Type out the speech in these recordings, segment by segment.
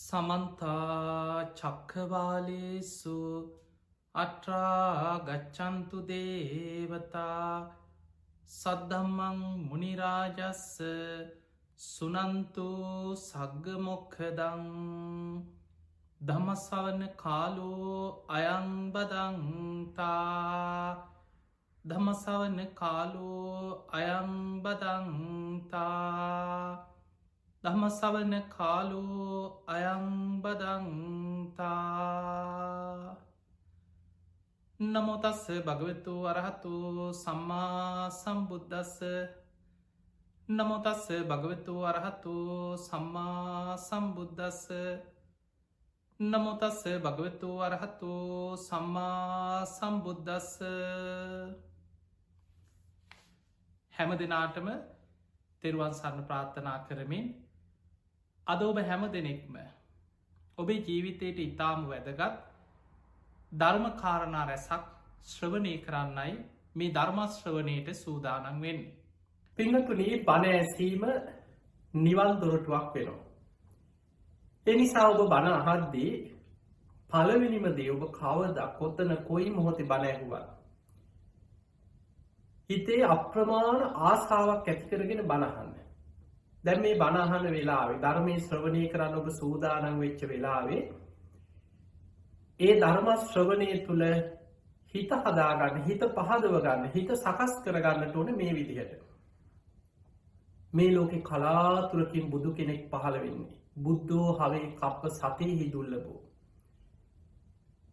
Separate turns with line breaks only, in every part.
සමන්තා චක්කවාලේසු අට්‍රා ගච්චන්තු දේවතා සද්ධම්මං මුනිරාජස්ස සුනන්තු සග්ගමොක්ඛදං ධම්මසවන කාලෝ අයංබදන්තා ධම්මසවන කාලෝ අයංබදන්තා ධම්මසවන කාලෝ අයංබදන්තා නමෝතස්ස භගවතු අරහතු සම්මා සම්බුද්දස්ස නමෝතස්ස භගවතු අරහතු සම්මා සම්බුද්දස්ස නමෝතස්ස භගවතු අරහතු සම්මා සම්බුද්දස්ස හැම දෙනාටම තෙරුවන් සරණ ප්‍රාර්ථනා කරමින් අද ඔබ හැම දෙනෙක්ම ඔබේ ජීවිතයට ඉතාම වැදගත් ධර්ම කාරණා රැසක් ශ්‍රවණය කරන්නයි මේ ධර්මශ්‍රවණයට සූදානම් වෙන්නේ. පිංහතුනී බණ ඇසීම නිවල් දොරටුවක් වෙනවා. එනිසා ඔබ බණ අහද්දී පළවෙනිම දේ ඔබ කවද කොත්තන කොයි මොහොතේ බණ ඇහුවත් හිතේ අප්‍රමාණ ආසාාවක් ඇතිකරගෙන බණහන්න. දැන් මේ බණහන වෙලාවේ ධර්මය ශ්‍රවණය කරන්න ඔබ සූදානන් වෙච්ච වෙලාවේ ඒ ධර්ම ශ්‍රවණය තුළ හිත හදාගන්න හිත පහදව ගන්න හිත සකස් කරගන්නට ඕන මේ විදිහට. මේ ලෝකෙ කලාතුරකින් බුදු කෙනෙක් පහළ වෙන්නේ. බුද්ධෝ හවේ කප්ප සතේ හිදුල්ලබෝ.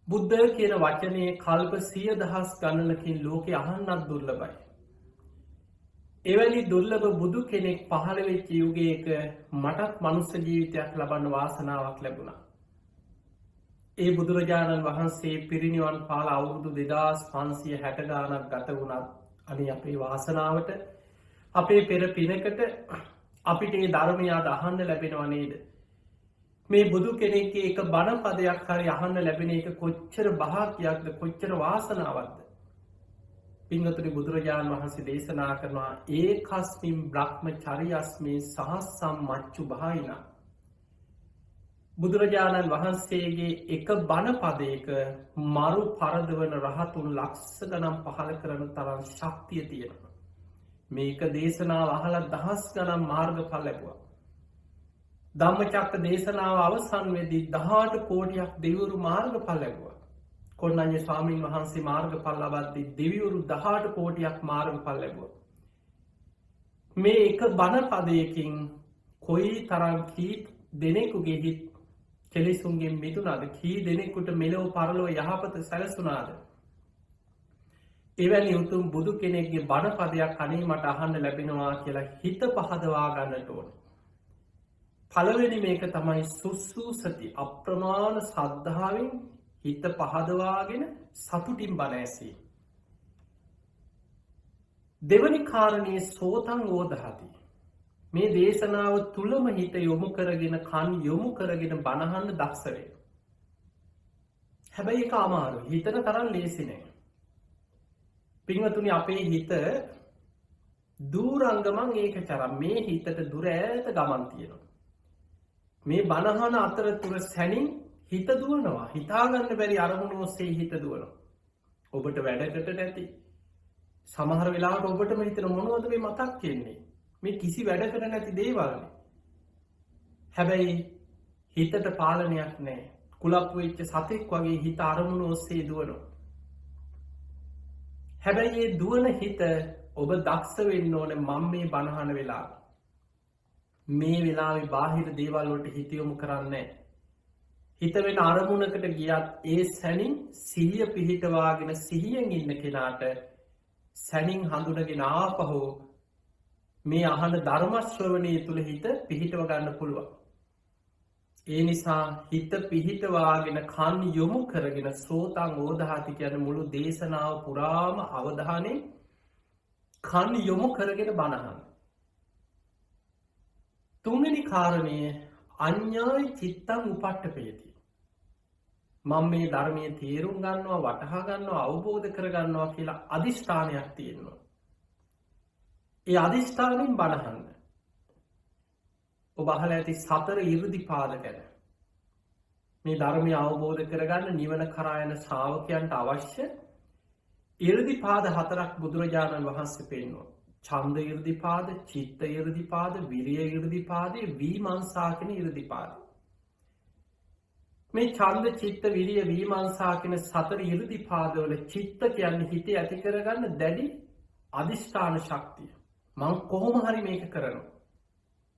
බුද්ධ කියන වචනය කල්ප 100,000 ගණනකින් ලෝකෙ අහන්නත් දුර්ලභයි. එවැනි දුර්ලභ බුදු කෙනෙක් පහළ වෙච්ච යුගයක මටත් මනුස්ස ජීවිතයක් ලබන්න වාසනාවක් ලැබුණා. ඒ බුදුරජාණන් වහන්සේ පිරිනිවන් පාල අවුරුදු 2560 ගානක් ගත වුණත් අනි අපේ වාසනාවට අපේ පෙර පිනකට අපිට ඒ ධර්මයාද අහන්න ලැබෙනවා නේද? මේ බුදු කෙනෙක්ගේ එක බණ පදයක් හරි අහන්න ලැබෙන එක කොච්චර භාග්‍යයක්ද කොච්චර වාසනාවක්ද? පින්වතුනි බුදුරජාණන් වහන්සේ දේශනා කරනවා ඒකස්මින් බ්‍රහ්මචර්යස්මේ සහස්සම් මච්චු බාහිනා. බුදුරජාණන් වහන්සේගේ එක බණ පදයක මරු පරදවන රහතුන් ලක්ෂ ගණන් පහළ කරන තරම් ශක්තිය තියෙනවා. මේක දේශනාව අහලා දහස් ගණන් මාර්ගඵල ලැබුවා. ධම්මචක්ක දේශනාව අවසන් වෙදී 18 කෝටියක් දෙවිවරු මාර්ගඵල ලැබුවා. කොණ්ණඤ්ඤ ස්වාමීන් වහන්සේ මාර්ගඵල ලබද්දී දෙවිවරු 18 කෝටියක් මාර්ගඵල ලැබුවා. මේ එක බණ පදයකින් කොයි තරම් කී දෙනෙකුගේ හිත් කෙලෙසුන්ගෙන් මිදුණාද? කී දෙනෙකුට මෙලොව පරලොව යහපත සැලසුණාද? එවැනි උතුම් බුදු කෙනෙක්ගේ බණ පදයක් අනේ මට අහන්න ලැබෙනවා කියලා හිත පහදවා ගන්නට ඕන. පළවෙනි මේක තමයි සුසුසති අප්‍රමාණ ශ්‍රද්ධාවෙන් හිත පහදවාගෙන සතුටින් බණ ඇසීම. දෙවනි කාරණේ සෝතං ඕදහති. මේ දේශනාව තුලම හිත යොමු කරගෙන කන් යොමු කරගෙන බණහන්න දක්ෂ වෙන්න. හැබැයි ඒක අමාරුයි. හිතන තරම් ලේසි නෑ. පින්වතුනි අපේ හිත දූරංගමං ඒකචරම් මේ හිතට දුර ඈත ගමන් තියෙනවා. මේ බණහන අතරතුර සැනින් හිත දුවනවා. හිතාගන්න බැරි අරමුණු ඔස්සේ හිත දුවනවා. ඔබට වැඩකට නැති සමහර වෙලාවට ඔබටම හිතන මොනවද මේ මතක් වෙන්නේ? මේ කිසි වැඩකට නැති දේවල්නේ. හැබැයි හිතට පාලනයක් නැහැ. කුලප්පු වෙච්ච සතෙක් වගේ හිත අරමුණු ඔස්සේ දුවනවා. හැබැයි මේ දුවන හිත ඔබ දක්ෂ වෙන්න ඕනේ මම මේ බණහන වෙලාවේ. මේ වෙලාවේ බාහිර දේවල් වලට හිත යොමු කරන්නේ නැහැ. හිත වෙන අරමුණකට ගියත් ඒ සැනින් සිහිය පිහිටවාගෙන සිහියෙන් ඉන්න කෙනාට සැනින් හඳුනගෙන ආපහු මේ අහන ධර්ම ශ්‍රවණය තුල හිත පිහිටව ගන්න පුළුවන්. ඒ නිසා හිත පිහිටවාගෙන කන් යොමු කරගෙන සෝතං ඕදහති කියන මුළු දේශනාව පුරාම අවධානයෙන් කන් යොමු කරගෙන බණහන්. තුන්වෙනි කාරණය අඤ්ඤාය චිත්තං උපට්ඨපේති. මම මේ ධර්මයේ තේරුම් ගන්නවා වටහා ගන්නවා අවබෝධ කර ගන්නවා කියලා අදිෂ්ඨානයක් තියෙනවා. ඒ අදිෂ්ඨානයෙන් බණහන්න. ඔබ අහලා ඇති සතර 이르දිපාද ගැන. මේ ධර්මය අවබෝධ කරගන්න නිවන කරා යන ශ්‍රාවකයන්ට අවශ්‍ය ඉර්ධිපාද 4ක් බුදුරජාණන් වහන්සේ පෙන්වනවා. ඡන්ද ඉර්ධිපාද, චිත්ත ඉර්ධිපාද, විරිය ඉර්ධිපාද, විමර්ශා කියන ඉර්ධිපාද. මේ ඡන්ද, චිත්ත, විරිය, විමර්ශා කියන 4 ඉර්ධිපාදවල චිත්ත කියන්නේ හිතේ ඇති කරගන්න දැඩි අදිෂ්ඨාන ශක්තිය. මං කොහොම හරි මේක කරනවා.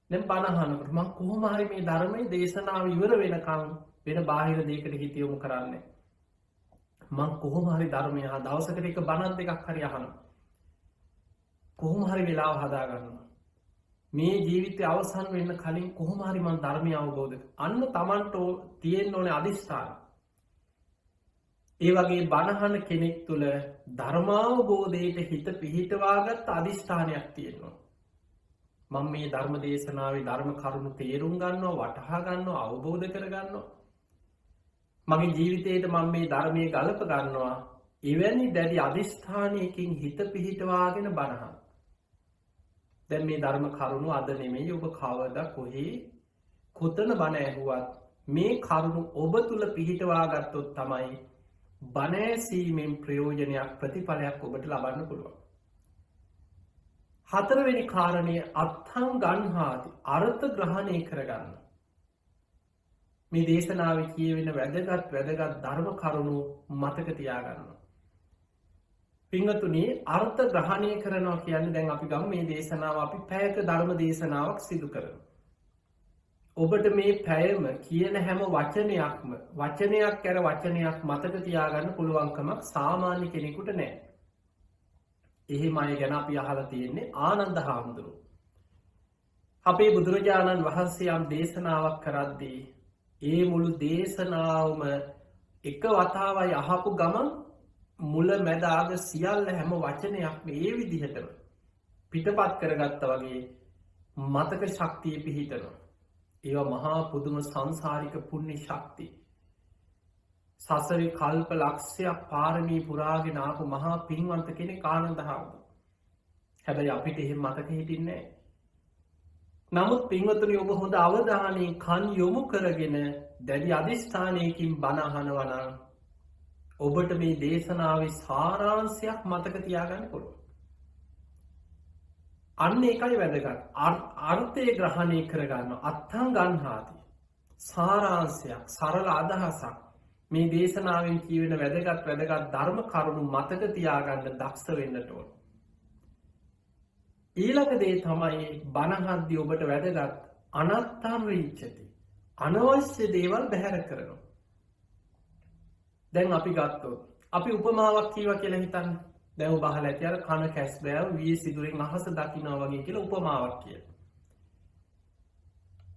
දැන් බණ අහනකොට මං කොහොම හරි මේ ධර්මයේ දේශනාව ඉවර වෙනකන් වෙන බාහිර දෙයකට හිත යොමු කරන්නේ. මං කොහොම හරි ධර්මය දවසකට එක බණක් දෙකක් හරි අහනවා. කොහොම හරි වෙලාව හදා ගන්නවා. මේ ජීවිතය අවසන් වෙන්න කලින් කොහොම හරි මං ධර්මය අවබෝධ අන්න තමන්ට තියෙන්න ඕනේ අදිෂ්ඨාන. ඒ වගේ බණහන කෙනෙක් තුළ ධර්මාවබෝධයට හිත පිහිටවාගත් අදිෂ්ඨානයක් තියෙනවා. මම මේ ධර්ම දේශනාවේ ධර්ම කරුණු තේරුම් ගන්නවා, වටහා ගන්නවා, අවබෝධ කරගන්නවා. මගේ ජීවිතයට මම මේ ධර්මයේ ගලප ගන්නවා. එවැනි දැඩි අදිෂ්ඨානයකින් හිත පිහිටවාගෙන බණහන්. දැන් මේ ධර්ම කරුණු අද නෙමෙයි, ඔබ කවදා කොහේ කොතන බණ ඇහුවත් මේ කරුණු ඔබ තුල පිහිටවා ගත්තොත් තමයි බණ ඇසීමෙන් ප්‍රයෝජනයක්, ප්‍රතිඵලයක් ඔබට ලබන්න පුළුවන්. හතරවෙනි කාරණය අත්ථං ගන්හාති, අර්ථ ග්‍රහණය කරගන්න. මේ දේශනාවේ කියවෙන වැදගත් ධර්ම කරුණු මතක තියාගන්න. පින්වතුනි, අර්ථ ග්‍රහණය කරනවා කියන්නේ දැන් අපි ගමු මේ දේශනාව අපි පැයක ධර්ම දේශනාවක් සිදු කරනවා. ඔබට මේ පැයම කියන හැම වචනයක් කර වචනයක් මතක තියාගන්න පුළුවන්කමක් සාමාන්‍ය කෙනෙකුට නැහැ. එහෙම අය ගැන අපි අහලා තියෙන්නේ ආනන්ද හාමුදුරුවෝ. අපේ බුදුරජාණන් වහන්සේ යම් දේශනාවක් කරද්දී ඒ මුළු දේශනාවම එක වතාවයි අහපු ගමන් මුල මැද අග සියල්ල හැම වචනයක්ම ඒ විදිහටම පිටපත් කරගත්තා වගේ මතක ශක්තිය පිහිටනවා. ඒවා මහා පුදුම සංසාරික පුණ්‍ය ශක්තිය. සසරේ කල්ප ලක්ෂයක් පාරමී පුරාගෙන ආපු මහා පින්වන්ත කෙනෙක් ආනන්ද හාමුදුරුවෝ. හැබැයි අපිට එහෙම මතක හිටින්නේ නැහැ. නමුත් පින්වතුනි, ඔබ හොඳ අවධානයෙන් කන් යොමු කරගෙන දැඩි අදිෂ්ඨානයකින් බණ අහනවා නම් ඔබට මේ දේශනාවේ සාරාංශයක් මතක තියාගන්න පුළුවන්. අන්න ඒකයි වැදගත්. අර්ථය ග්‍රහණය කරගන්න. අත්ථං ගන්හාති. සාරාංශයක්, සරල අදහසක්. මේ දේශනාවෙන් කියවෙන වැදගත් ධර්ම කරුණු මතක තියාගන්න දක්ෂ වෙන්නට ඕන. ඊළඟ දේ තමයි බණහද්දී ඔබට වැදගත් අනත්තං රීච්ඡති. අනවශ්‍ය දේවල් බැහැර කරනවා. දැන් අපි ගත්තොත් අපි උපමාවක් කියවා කියලා හිතන්න. දැන් ඔබ අහලා ඇති අර කන කැස්බෑව විය සිදුරෙන් අහස දකින්නවා වගේ කියලා උපමාවක් කියලා.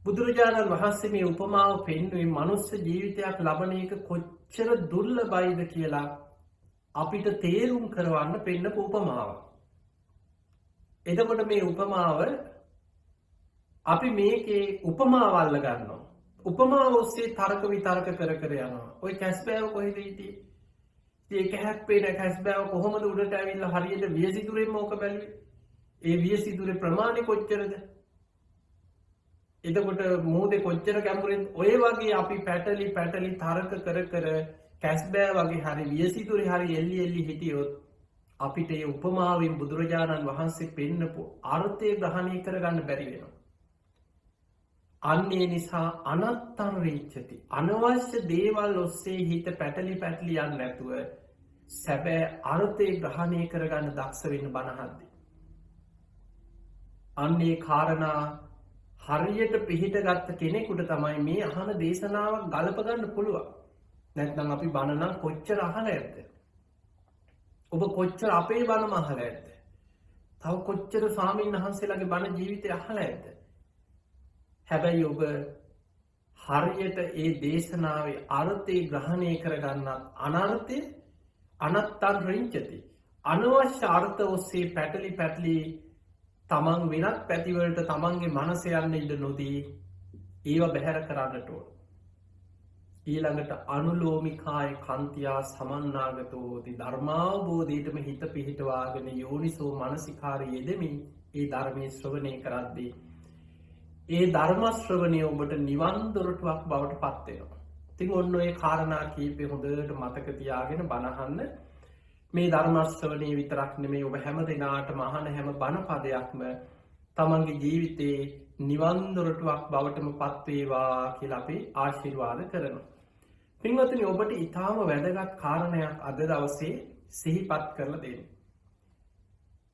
බුදුරජාණන් වහන්සේ මේ උපමාව පෙන්වුවේ මනුස්ස ජීවිතයක් ලබන එක කොච්චර දුර්ලභයිද කියලා අපිට තේරුම් කරවන්න පෙන්නපු උපමාවක්. එතකොට මේ උපමාව අපි මේකේ උපමාව අල්ල ගන්නවා. උපමාව ඔස්සේ තර්ක විතර්ක කර යනවා. ඔය කැස්බෑව කොහෙද හිටියේ? ඒක හැප්පෙන කැස්බෑව කොහොමද උඩට ඇවිල්ලා හරියට වියසිතුරෙන්ම ඕක බැලුවේ? ඒ වියසිතුරේ ප්‍රමාණය කොච්චරද? එතකොට මෝදේ කොච්චර ගැඹුරෙන්? ඔය වගේ අපි පැටලි තර්ක කර කැස්බෑ වගේ හරි වියසිතුරේ හරි එල්ලි හිටියොත් අපිට ඒ උපමාවෙන් බුදුරජාණන් වහන්සේ පෙන්නපු අර්ථය ග්‍රහණය කරගන්න බැරි වෙනවා. අන්නේ නිසා අනත්තං රීච්ඡති. අනවශ්‍ය දේවල් ඔස්සේ හිත පැටලි යන්නේ නැතුව සැබෑ අර්ථය ග්‍රහණය කරගන්න දක්ෂ වෙන්න බණහද්දී. අන්නේ කාරණා හරියට පිහිටගත්ත කෙනෙකුට තමයි මේ අහන දේශනාවක් ගලප ගන්න පුළුවන්. නැත්නම් අපි බණ නම් කොච්චර අහලා ඇද්ද? ඔබ කොච්චර අපේ බණම අහලා ඇද්ද? තව කොච්චර ස්වාමීන් වහන්සේලාගේ බණ ජීවිතය අහලා ඇද්ද? හැබැයි ඔබ හරියට ඒ දේශනාවේ අර්ථය ග්‍රහණය කරගන්නත් අනර්ථය අනත්තං රිංචති. අනවශ්‍ය අර්ථ ඔස්සේ පැටලි තමන් වෙනත් පැතිවලට තමන්ගේ මනස යන්න ඉඩ නොදී ඒව බැහැර කරන්නට ඕන. ඊළඟට අනුලෝමිකාය කන්තියා සමන්නාගතෝති. ධර්මාවබෝධයටම හිත පිහිටවාගෙන යෝනිසෝ මනසිකාරය යෙදමින් ඒ ධර්මයේ ශ්‍රවණය කරද්දී ඒ ධර්ම ශ්‍රවණය ඔබට නිවන් දොරටුවක් බවට පත් වෙනවා. ඉතින් ඔන්න ඔය කාරණා කීපය හොඳට මතක තියාගෙන බණ අහන්න. මේ ධර්ම ශ්‍රවණය විතරක් නෙමෙයි ඔබ හැම දිනාටම අහන හැම බණ පදයක්ම තමන්ගේ ජීවිතේ නිවන් දොරටුවක් බවටම පත් වේවා කියලා අපි ආශිර්වාද කරනවා. පින්වත්නි, ඔබට ඊටාම වැදගත් කාරණයක් අද දවසේ සිහිපත් කරලා දෙන්න.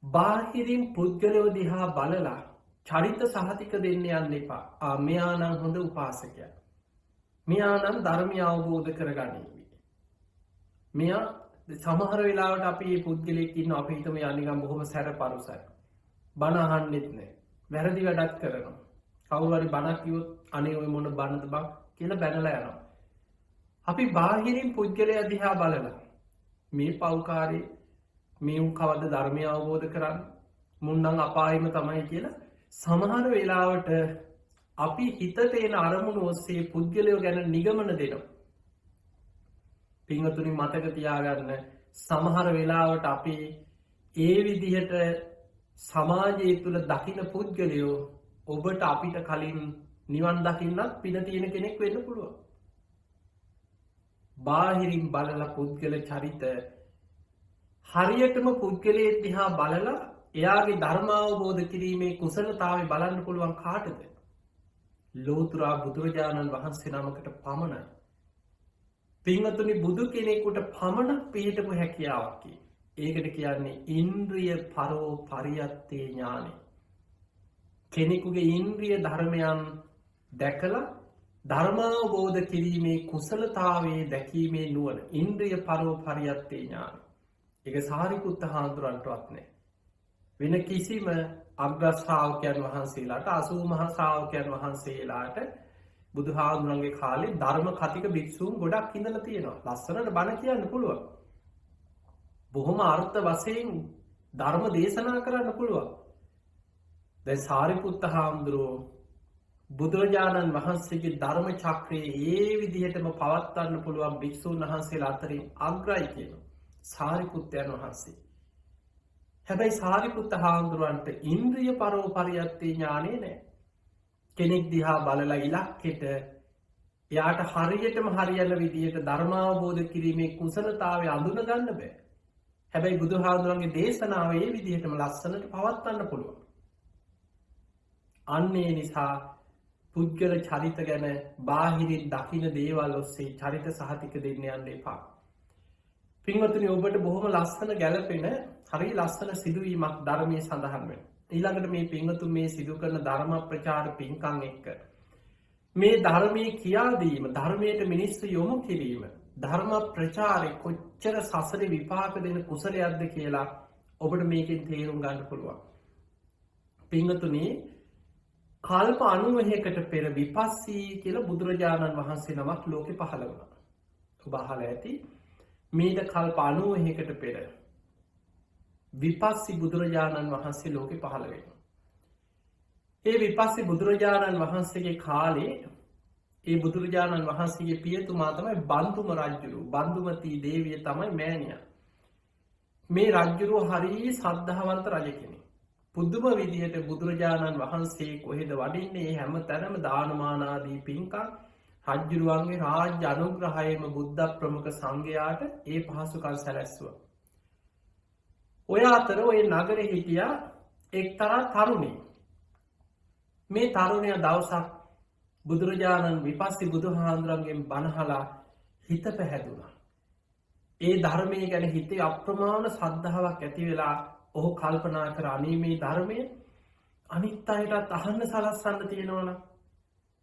බාහිරින් පුද්ගලයෝ දිහා බලලා චරිත සහතික දෙන්න යන්න එපා. මෙයා නම් හොඳ උපාසකයා. මෙයා නම් ධර්මය අවබෝධ කරගනීවි. මෙයා සමහර වෙලාවට අපි මේ පුද්ගලයෙක් ඉන්නවා, අපි හිතමු යා නිකන් බොහොම සැරපරුසයි. බණ අහන්නෙත් නැහැ. වැරදි වැඩක් කරනවා. කවුරු හරි බණක් කිව්වොත් අනේ ඔය මොන බණද බං කියලා බැනලා යනවා. අපි බාහිරින් පුද්ගලයා දිහා බලලා මේ පෞකාරේ මේ උන් කවද්ද ධර්මය අවබෝධ කරන්නේ? මුන් නම් අපායෙම තමයි කියලා සමහර වෙලාවට අපි හිතට එන අරමුණු ඔස්සේ පුද්ගලයෝ ගැන නිගමන දෙනවා. පින්වතුනි, මතක තියාගන්න, සමහර වෙලාවට අපි ඒ විදිහට සමාජය තුළ දකින පුද්ගලයෝ ඔබට අපිට කලින් නිවන් දකින්නත් පින තියෙන කෙනෙක් වෙන්න පුළුවන්. බාහිරින් බලලා පුද්ගල චරිත හරියටම පුද්ගලයෙක් දිහා බලලා එයාගේ ධර්මාවබෝධ කිරීමේ කුසලතාවය බලන්න පුළුවන් කාටද? ලෝතුරා බුදුරජාණන් වහන්සේ නමකට පමණයි. පින්වතුනි, බුදු කෙනෙකුට පමණක් පිහිටපු හැකියාවක්. ඒකට කියන්නේ ඉන්ද්‍රිය පරෝ පරියත්තේ ඥානෙ. කෙනෙකුගේ ඉන්ද්‍රිය ධර්මයන් දැකලා ධර්මාවබෝධ කිරීමේ කුසලතාවයේ දැකීමේ නුවණ, ඉන්ද්‍රිය පරෝ පරියත්තේ ඥානෙ. ඒක සාරිපුත්ත හාමුදුරන්ටවත් නැහැ. වෙන කිසිම අග්‍රශ්‍රාවකයන් වහන්සේලාට, 80 මහා ශ්‍රාවකයන් වහන්සේලාට බුදුහාමුදුරන්ගේ කාලේ ධර්ම කතික භික්ෂූන් ගොඩක් ඉඳලා තියෙනවා. ලස්සනට බණ කියන්න පුළුවන්. බොහොම අර්ථ වශයෙන් ධර්ම දේශනා කරන්න පුළුවන්. දැන් සාරිපුත්ත හාමුදුරුවෝ බුදුරජාණන් වහන්සේගේ ධර්ම චක්‍රයේ ඒ විදිහටම පවත්වන්න පුළුවන් භික්ෂූන් වහන්සේලා අතරින් අග්‍රයි කියනවා සාරිපුත්තයන් වහන්සේ. හැබැයි සාරිපුත්ත හාමුදුරුවන්ට ඉන්ද්‍රිය පරෝ පරියත්තේ ඥානෙ නැහැ. කෙනෙක් දිහා බලලා ඉලක්කෙට එයාට හරියටම හරියන විදිහට ධර්මාවබෝධ කිරීමේ කුසලතාවය අඳුන ගන්න බෑ. හැබැයි බුදුහාමුදුරන්ගේ දේශනාව ඒ විදිහටම ලස්සනට පවත්වන්න පුළුවන්. අන්න ඒ නිසා පුද්ගල චරිත ගැන බාහිරින් දකින දේවල් ඔස්සේ චරිත සහතික දෙන්න යන්න එපා. පින්වතුනි, ඔබට බොහොම ලස්සන ගැළපෙන හරි ලස්සන සිදුවීමක් ධර්මයේ සඳහන් වෙනවා. ඊළඟට මේ පින්වතුන් මේ සිදු කරන ධර්ම ප්‍රචාර පින්කම් එක්ක මේ ධර්මයේ කියා දීම, ධර්මයට මිනිස්සු යොමු කිරීම, ධර්ම ප්‍රචාරය කොච්චර සසරේ විපාක දෙන කුසලයක්ද කියලා ඔබට මේකෙන් තේරුම් ගන්න පුළුවන්. පින්වතුනි, කල්ප 90කට පෙර විපස්සී කියලා බුදුරජාණන් වහන්සේ නමක් ලෝකෙ පහළ වුණා. ඔබ අහලා ඇති. මේද කල්ප 90කට පෙර විපස්සී බුදුරජාණන් වහන්සේ ලෝකෙ පහළ වෙනවා. ඒ විපස්සී බුදුරජාණන් වහන්සේගේ කාලේ ඒ බුදුරජාණන් වහන්සේගේ පියතුමා තමයි බන්දුම රජුරු. බන්දුමති දේවිය තමයි මෑණියා. මේ රජුරු හරිය සද්ධාවන්ත රජ කෙනෙක්. පුදුම විදිහට බුදුරජාණන් වහන්සේ කොහෙද වඩින්නේ හැම තැනම දානමාන ආදී පින්කම්, රජුරුවන්ගේ රාජ්‍ය අනුග්‍රහයෙන්ම බුද්ධ ප්‍රමුඛ සංඝයාට ඒ පහසුකම් සැලැස්සුවා. ඔය අතර ඔය නගරේ හිටියා එක්තරා තරුණයෙක්. මේ තරුණයා දවසක් බුදුරජාණන් විපස්සී බුදුහාමුදුරන්ගෙන් බණහලා හිත පැහැදුනා. ඒ ධර්මයේ ගැන හිතේ අප්‍රමාණ ශ්‍රද්ධාවක් ඇති වෙලා ඔහු කල්පනා කර අනේ මේ ධර්මය අනිත් අයටත් අහන්න සලස්සන්න තියෙනවනම්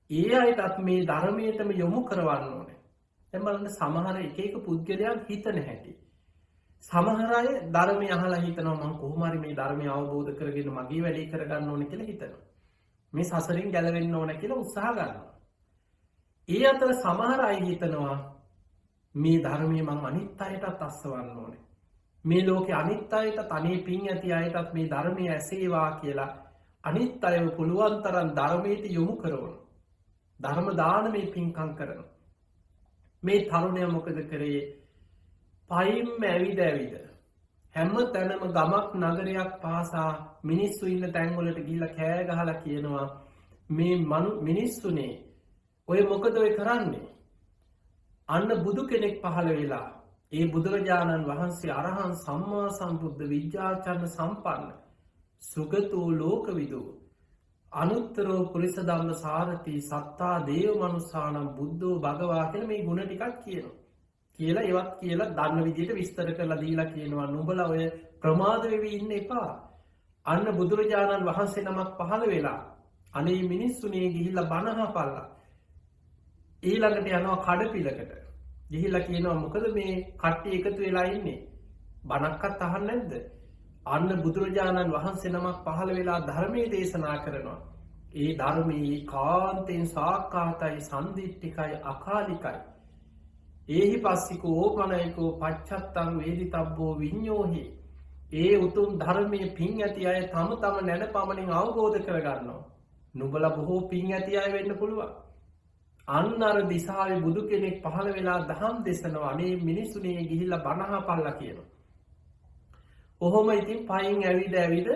ඒ අයටත් මේ ධර්මයටම යොමු කරවන්න ඕනේ. දැන් බලන්න, සමහර එක පුද්ගලයන් හිතන හැටි. සමහර අය ධර්මය අහලා හිතනවා මම කොහොම හරි මේ ධර්මය අවබෝධ කරගෙන මගේ වැඩේ කරගන්න ඕනේ කියලා හිතනවා. මේ සසරින් ගැලවෙන්න ඕනේ කියලා උත්සාහ ගන්නවා. ඒ අතර සමහර අය හිතනවා මේ ධර්මය මම අනිත් අයටත් අස්සවන්න ඕනේ. මේ ලෝකේ අනිත් අයටත් අනේ පින් ඇති අයටත් මේ ධර්මය ඇසේවා කියලා අනිත් අයව පුළුවන් තරම් ධර්මයට යොමු කරනවා. ධර්ම දානමේ පින්කම් කරනවා. මේ තරුණයා මොකද කරේ? පයින්ම ඇවිද හැම තැනම ගමක් නගරයක් පාසා මිනිස්සු ඉන්න තැන්වලට ගිහිල්ලා කෑ ගහලා කියනවා මේ මිනිස්සුනේ ඔය මොකද ඔය කරන්නේ? අන්න බුදු කෙනෙක් පහළ වෙලා ඒ බුදුරජාණන් වහන්සේ අරහන් සම්මා සම්බුද්ධ විද්‍යාචරණ සම්පන්න සුගතෝ ලෝකවිදු අනුත්තරෝ පුරිස ධම්ම සාරති සත්තා දේව මනුස්සානම් බුද්ධෝ භගවා කියලා මේ ගුණ ටිකක් කියනවා. කියලා ඒවත් කියලා දන්න විදිහට විස්තර කරලා දීලා කියනවා නුඹලා ඔය ප්‍රමාද වෙවි ඉන්න එපා. අන්න බුදුරජාණන් වහන්සේ නමක් පහළ වෙලා අනේ මිනිස්සුනේ ගිහිල්ලා බණ අහපල්ලා. ඊළඟට යනවා කඩපිලකට. ගිහිල්ලා කියනවා මොකද මේ කට්ටිය එකතු වෙලා ඉන්නේ? බණක්වත් අහන්නේ නැද්ද? අන්න බුදුරජාණන් වහන්සේ නමක් පහළ වෙලා ධර්මයේ දේශනා කරනවා. ඒ ධර්මයේ කාන්තෙන් සාක්කාතයි සන්දිට්ඨිකයි අකාලිකයි. ඒහි පස්සිකෝ ඕපනයිකෝ පච්චත්තං වේදිතබ්බෝ විඤ්ඤෝහි. ඒ උතුම් ධර්මයේ පිං ඇති අය තම තම නැන පමණින් අවබෝධ කරගන්නවා. නුඹලා බොහෝ පිං ඇති අය වෙන්න පුළුවන්. අන්න අර දිසාවේ බුදු කෙනෙක් පහළ වෙලා දහම් දේශනවා. අනේ මිනිසුනේ ගිහිල්ලා බණ අහපල්ලා කියනවා. ඔහොම ඉතින් පයින් ඇවිද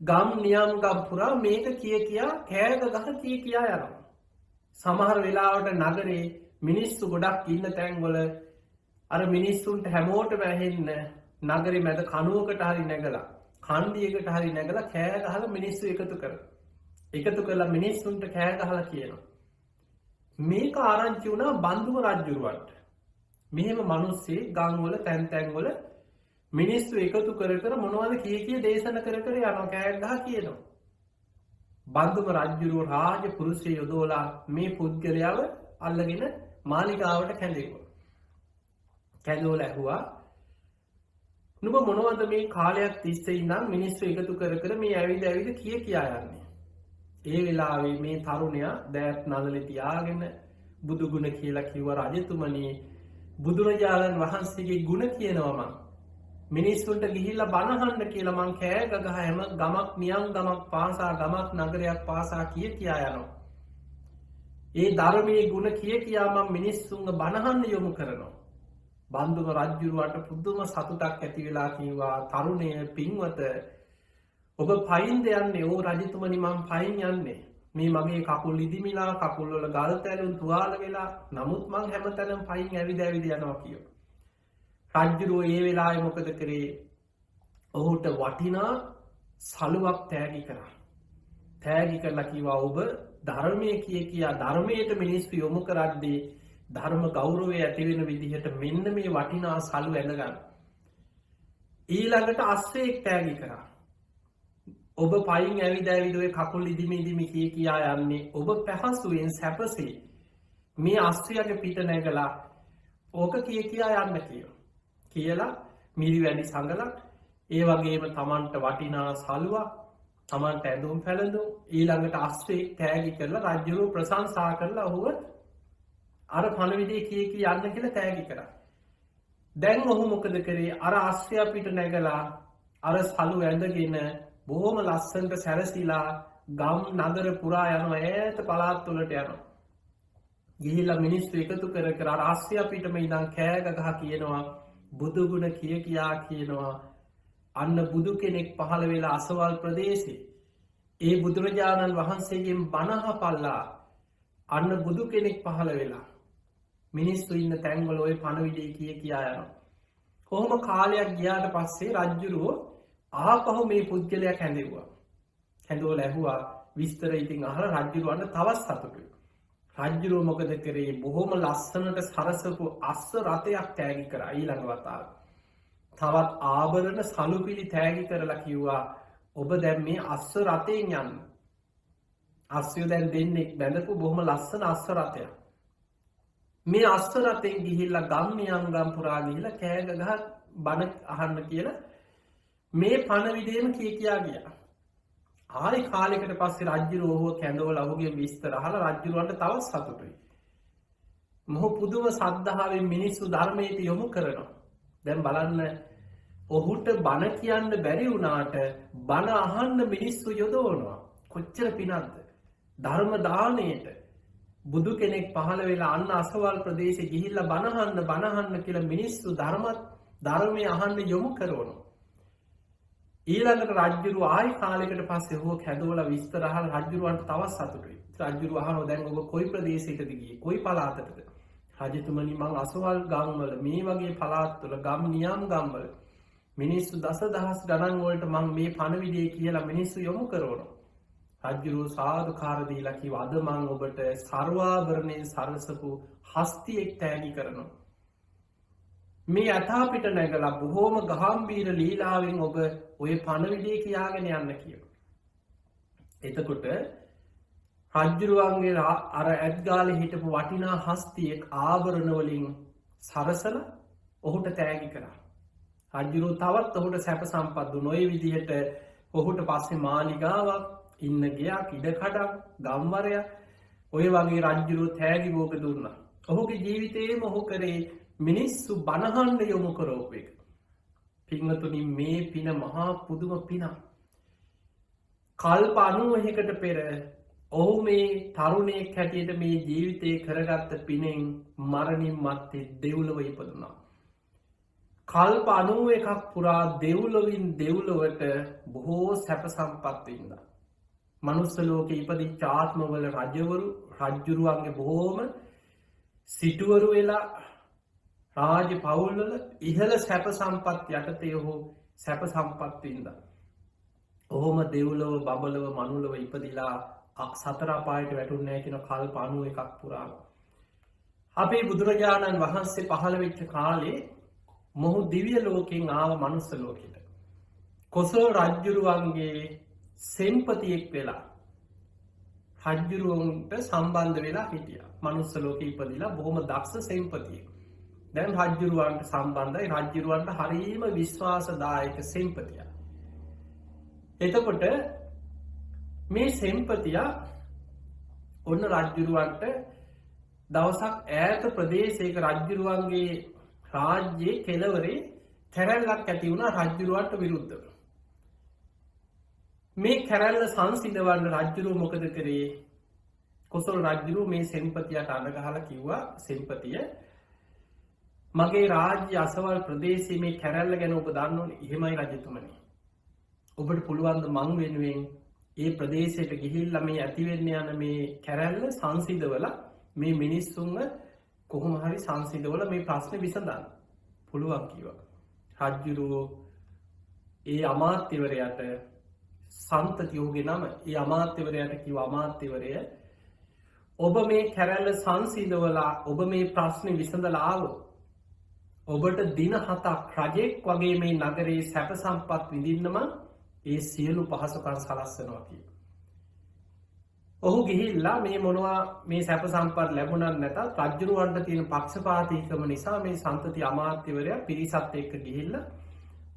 ගම් නියම් ගම් පුරා මේක කියා කෑග ගහ කියා යනවා. සමහර වෙලාවට නගරේ මිනිස්සු ගොඩක් ඉන්න තැන්වල අර මිනිස්සුන්ට හැමෝටම ඇහෙන්න නගරේ මැද කණුවකට හරි නැගලා කන්දියකට හරි නැගලා කෑ ගහලා මිනිස්සු එකතු කරලා මිනිස්සුන්ට කෑ ගහලා කියනවා. මේක ආරංචි වුණා බන්දුම රජුරවන්ට. මෙහෙම මිනිස්සේ ගම්වල තැන්වල මිනිස්සු එකතු කර මොනවද කිය දේශන කර යනවා කෑ ගහ කියනවා. බන්දුම රජුරුව රාජ පුරුෂය යොදවලා මේ පුද්ගලයාව අල්ලගෙන මාලිගාවට කැඳෙව්වා. කැඳවලා ඇහුවා නුඹ මොනවද මේ කාලයක් තිස්සේ ඉඳන් මිනිස්සු එකතු කර මේ ඇවිද කියා යන්නේ. ඒ වෙලාවේ මේ තරුණයා දෑත් නළලේ තියාගෙන බුදු ගුණ කියලා කිව්ව රජතුමනි බුදුරජාණන් වහන්සේගේ ගුණ කියනවා මං. මිනිස්සුන්ට ගිහිල්ලා බණ අහන්න කියලා මං කෑ ගහ හැම ගමක් නියම් ගමක් පාසා ගමක් නගරයක් පාසා කියා යනවා. ඒ ධර්මයේ ගුණ කියා මම මිනිස්සුන්ව බණ අහන්න යොමු කරනවා. බන්දුම රජුරවට පුදුම සතුටක් ඇති වෙලා කිව්වා තරුණය පින්වත ඔබ පයින්ද යන්නේ? ඕ රජතුමනි මම පයින් යන්නේ. මේ මගේ කකුල් ඉදිමිලා කකුල් වල ගල් තැලුම් තුවාල වෙලා නමුත් මං හැමතැනම පයින් ඇවිද යනවා කියනවා. රජුරෝ ඒ වෙලාවේ මොකද කරේ? ඔහුට වටිනා සලුවක් තෑගි කරා. තෑගි කරලා කිව්වා ඔබ ධර්මයේ කියා ධර්මයට මිනිස්සු යොමු කරද්දී ධර්ම ගෞරවය ඇති වෙන විදිහට මෙන්න මේ වටිනා සලු ඇඳගන්න. ඊළඟට අස්සෙක් තෑගි කරා. ඔබ පයින් ඇවිද ඔය කකුල් ඉදිමි කියා යන්නේ ඔබ පහසුවෙන් සැපසේ මේ අස්සයගේ පිට නැගලා ඕක කියා යන්න කියලා මිරි වැඩි සංගලක් ඒ වගේම තමන්ට වටිනා සලුවක් තමන්ට ඇඳුම් පැළඳුම් ඊළඟට අස්සේ තෑගි කරලා රජුරුව ප්‍රශංසා කරලා ඔහුව අර පණවිඩේ කී යන්න කියලා තෑගි කරා. දැන් ඔහු මොකද කරේ? අර අස්සය පිට නැගලා අර සලු ඇඳගෙන බොහොම ලස්සනට සැරසිලා ගම් නගර පුරා යනවා ඈත පළාත් වලට යනවා. ගිහිල්ලා මිනිස්සු එකතු කර අර අස්සය පිටම ඉඳන් කෑ ගහ කියනවා බුදු ගුණ කියා කියනවා. අන්න බුදු කෙනෙක් පහළ වෙලා අසවල් ප්‍රදේශේ ඒ බුදුරජාණන් වහන්සේගෙන් බණ අහපල්ලා. අන්න බුදු කෙනෙක් පහළ වෙලා මිනිස්සු ඉන්න තැන්වල ওই පණවිඩේ කියා යනවා. කොහොම කාලයක් ගියාට පස්සේ රජුරෝ ආපහු මේ පුද්ගලයා කැඳෙව්වා. කැඳවලා ඇහුවා විස්තර ඉතින් අහලා රජුරවන්ට තවත් සතුටුයි. රජුරෝ මොකද කරේ? බොහොම ලස්සනට සරසපු අස්ස රථයක් තෑගි කරා ඊළඟ වතාවට. තවත් ආභරණ සලුපිලි තෑගි කරලා කිව්වා ඔබ දැන් මේ අස්ස රථයෙන් යන්න. අස්සය දැන් දෙන්නෙක් බැඳපු බොහොම ලස්සන අස්ස රථයක්. මේ අස්ස රථයෙන් ගිහිල්ලා ගම් නියම් ගම් පුරා ගිහිල්ලා කෑ ගහ බණ අහන්න කියලා මේ පණවිඩේම කියා ගියා. ආයි කාලයකට පස්සේ රජුරෝ ඔහුව කැඳවලා ඔහුගේ විස්තර අහලා රජුරවන්ට තවත් සතුටුයි. මොහු පුදුම සද්ධාවෙන් මිනිස්සු ධර්මයට යොමු කරනවා. දැන් බලන්න ඔහුට බණ කියන්න බැරි වුණාට බණ අහන්න මිනිස්සු යොදවනවා. කොච්චර පිනක්ද? ධර්ම දාණයට බුදු කෙනෙක් පහළ වෙලා අන්න අසවල් ප්‍රදේශේ ගිහිල්ලා බණ අහන්න කියලා මිනිස්සු ධර්මයේ අහන්න යොමු කරනවා. ඊළඟට රජුරුව ආයි කාලයකට පස්සේ ඔහුව කැඳවලා විස්තර අහලා රජුරුවන්ට තවත් සතුටුයි. රජුරුව අහනවා දැන් ඔබ කොයි ප්‍රදේශයකද ගියේ? කොයි පළාතටද? රජතුමනි මං අසවල් ගම්වල මේ වගේ පළාත් තුළ ගම් නියම් ගම්වල මිනිස්සු දසදහස් ගණන් වලට මං මේ පණවිඩේ කියලා මිනිස්සු යොමු කරනවා. රජ්ජුරුවෝ සාදුකාර දීලා කිව්වා අද මං ඔබට සර්වාභරණයෙන් සරසපු හස්තියෙක් තෑගි කරනවා. මේ අතාපිට නැගලා බොහෝම ගහම්බීර ලීලාවෙන් ඔබ ඔය පණවිඩේ කියාගෙන යන්න කියලා. එතකොට රජ්ජුරුවන්ගේ අර ඇත්ගාලේ හිටපු වටිනා හස්තියෙක් ආභරණ වලින් සරසල ඔහුට තෑගි කරා. රජ්ජුරුවෝ තවත් ඔහුට සැප සම්පත් දුන්නා. ඔය විදිහට ඔහුට පස්සේ මාලිගාවක්, ඉන්න ගෙයක්, ඉඩකඩක්, ගම්වරයක් ඔය වගේ රජ්ජුරුවෝ තෑගි භෝග දුන්නා. ඔහුගේ ජීවිතේම ඔහු කරේ මිනිස්සු බණහන්න යොමු කරපු එක. පින්වතුනි මේ පින මහා පුදුම පිනක්. කල්ප 90කට පෙර ඔහු මේ තරුණයෙක් හැටියට මේ ජීවිතේ කරගත්ත පිනෙන් මරණින් මත්තේ දෙව්ලොව ඉපදුනා. කල්ප 91ක් පුරා දෙව්ලොවින් දෙව්ලොවට බොහෝ සැප සම්පත් වින්දා. මනුස්ස ලෝකේ ඉපදිච්ච ආත්මවල රජවරු, රජ්ජුරුවන්ගේ බොහෝම සිටුවරු වෙලා රාජ පවුල්වල ඉහළ සැප සම්පත් යටතේ ඔහු සැප සම්පත් වින්දා. ඔහොම දෙව්ලොව, බඹලොව, මනුලොව ඉපදිලා සතර අපායට වැටුන්නේ නැහැ කියන කල්ප 91ක් පුරා. අපේ බුදුරජාණන් වහන්සේ පහළ වෙච්ච කාලේ මොහු දිව්‍ය ලෝකෙන් ආව මනුස්ස ලෝකෙට. කොසල් රජ්ජුරුවන්ගේ සෙන්පතියෙක් වෙලා රජ්ජුරුවන්ට සම්බන්ධ වෙලා හිටියා. මනුස්ස ලෝකෙ ඉපදිලා බොහොම දක්ෂ සෙන්පතියෙක්. දැන් රජ්ජුරුවන්ට සම්බන්ධයි. රජ්ජුරුවන්ට හරීම විශ්වාසදායක සෙන්පතියක්. එතකොට මේ සෙන්පතියා ඔන්න රජ්ජුරුවන්ට දවසක් ඈත ප්‍රදේශයක රජ්ජුරුවන්ගේ රාජ්‍යයේ කෙළවරේ කැරැල්ලක් ඇති වුණා රජ්ජුරුවන්ට විරුද්ධව. මේ කැරැල්ල සංසිඳවන්න රජ්ජුරුව මොකද කරේ? කොසල් රජ්ජුරුව මේ සෙන්පතියට අඬ ගහලා කිව්වා සෙන්පතිය මගේ රාජ්‍ය අසවල් ප්‍රදේශයේ මේ කැරැල්ල ගැන ඔබ දන්නවනේ. එහෙමයි රජතුමනි. ඔබට පුළුවන් ද මං වෙනුවෙන් ඒ ප්‍රදේශයට ගිහිල්ලා මේ ඇතිවෙන්න යන මේ කැරැල්ල සංසිඳවලා මේ මිනිස්සුන්ව කොහොම හරි සංසිඳවලා මේ ප්‍රශ්නේ විසඳන්න පුළුවන් කිව්වා. රජ්ජුරුවෝ ඒ අමාත්‍යවරයාට සන්තතියෝගේ නම ඒ අමාත්‍යවරයාට කිව්වා අමාත්‍යවරය ඔබ මේ කැරැල්ල සංසිඳවලා ඔබ මේ ප්‍රශ්නේ විසඳලා ආවොත් ඔබට දින 7ක් රජෙක් වගේ මේ නගරේ සැප සම්පත් විඳින්නම ඒ සියලු පහසුකම් සලස්සනවා කියලා. ඔහු ගිහිල්ලා මේ මොනවා මේ සැප සම්පත් ලැබුණත් නැතත් රජුරවන්ට තියෙන පක්ෂපාතීකම නිසා මේ සන්තති අමාත්‍යවරයා පිරිසත් එක්ක ගිහිල්ලා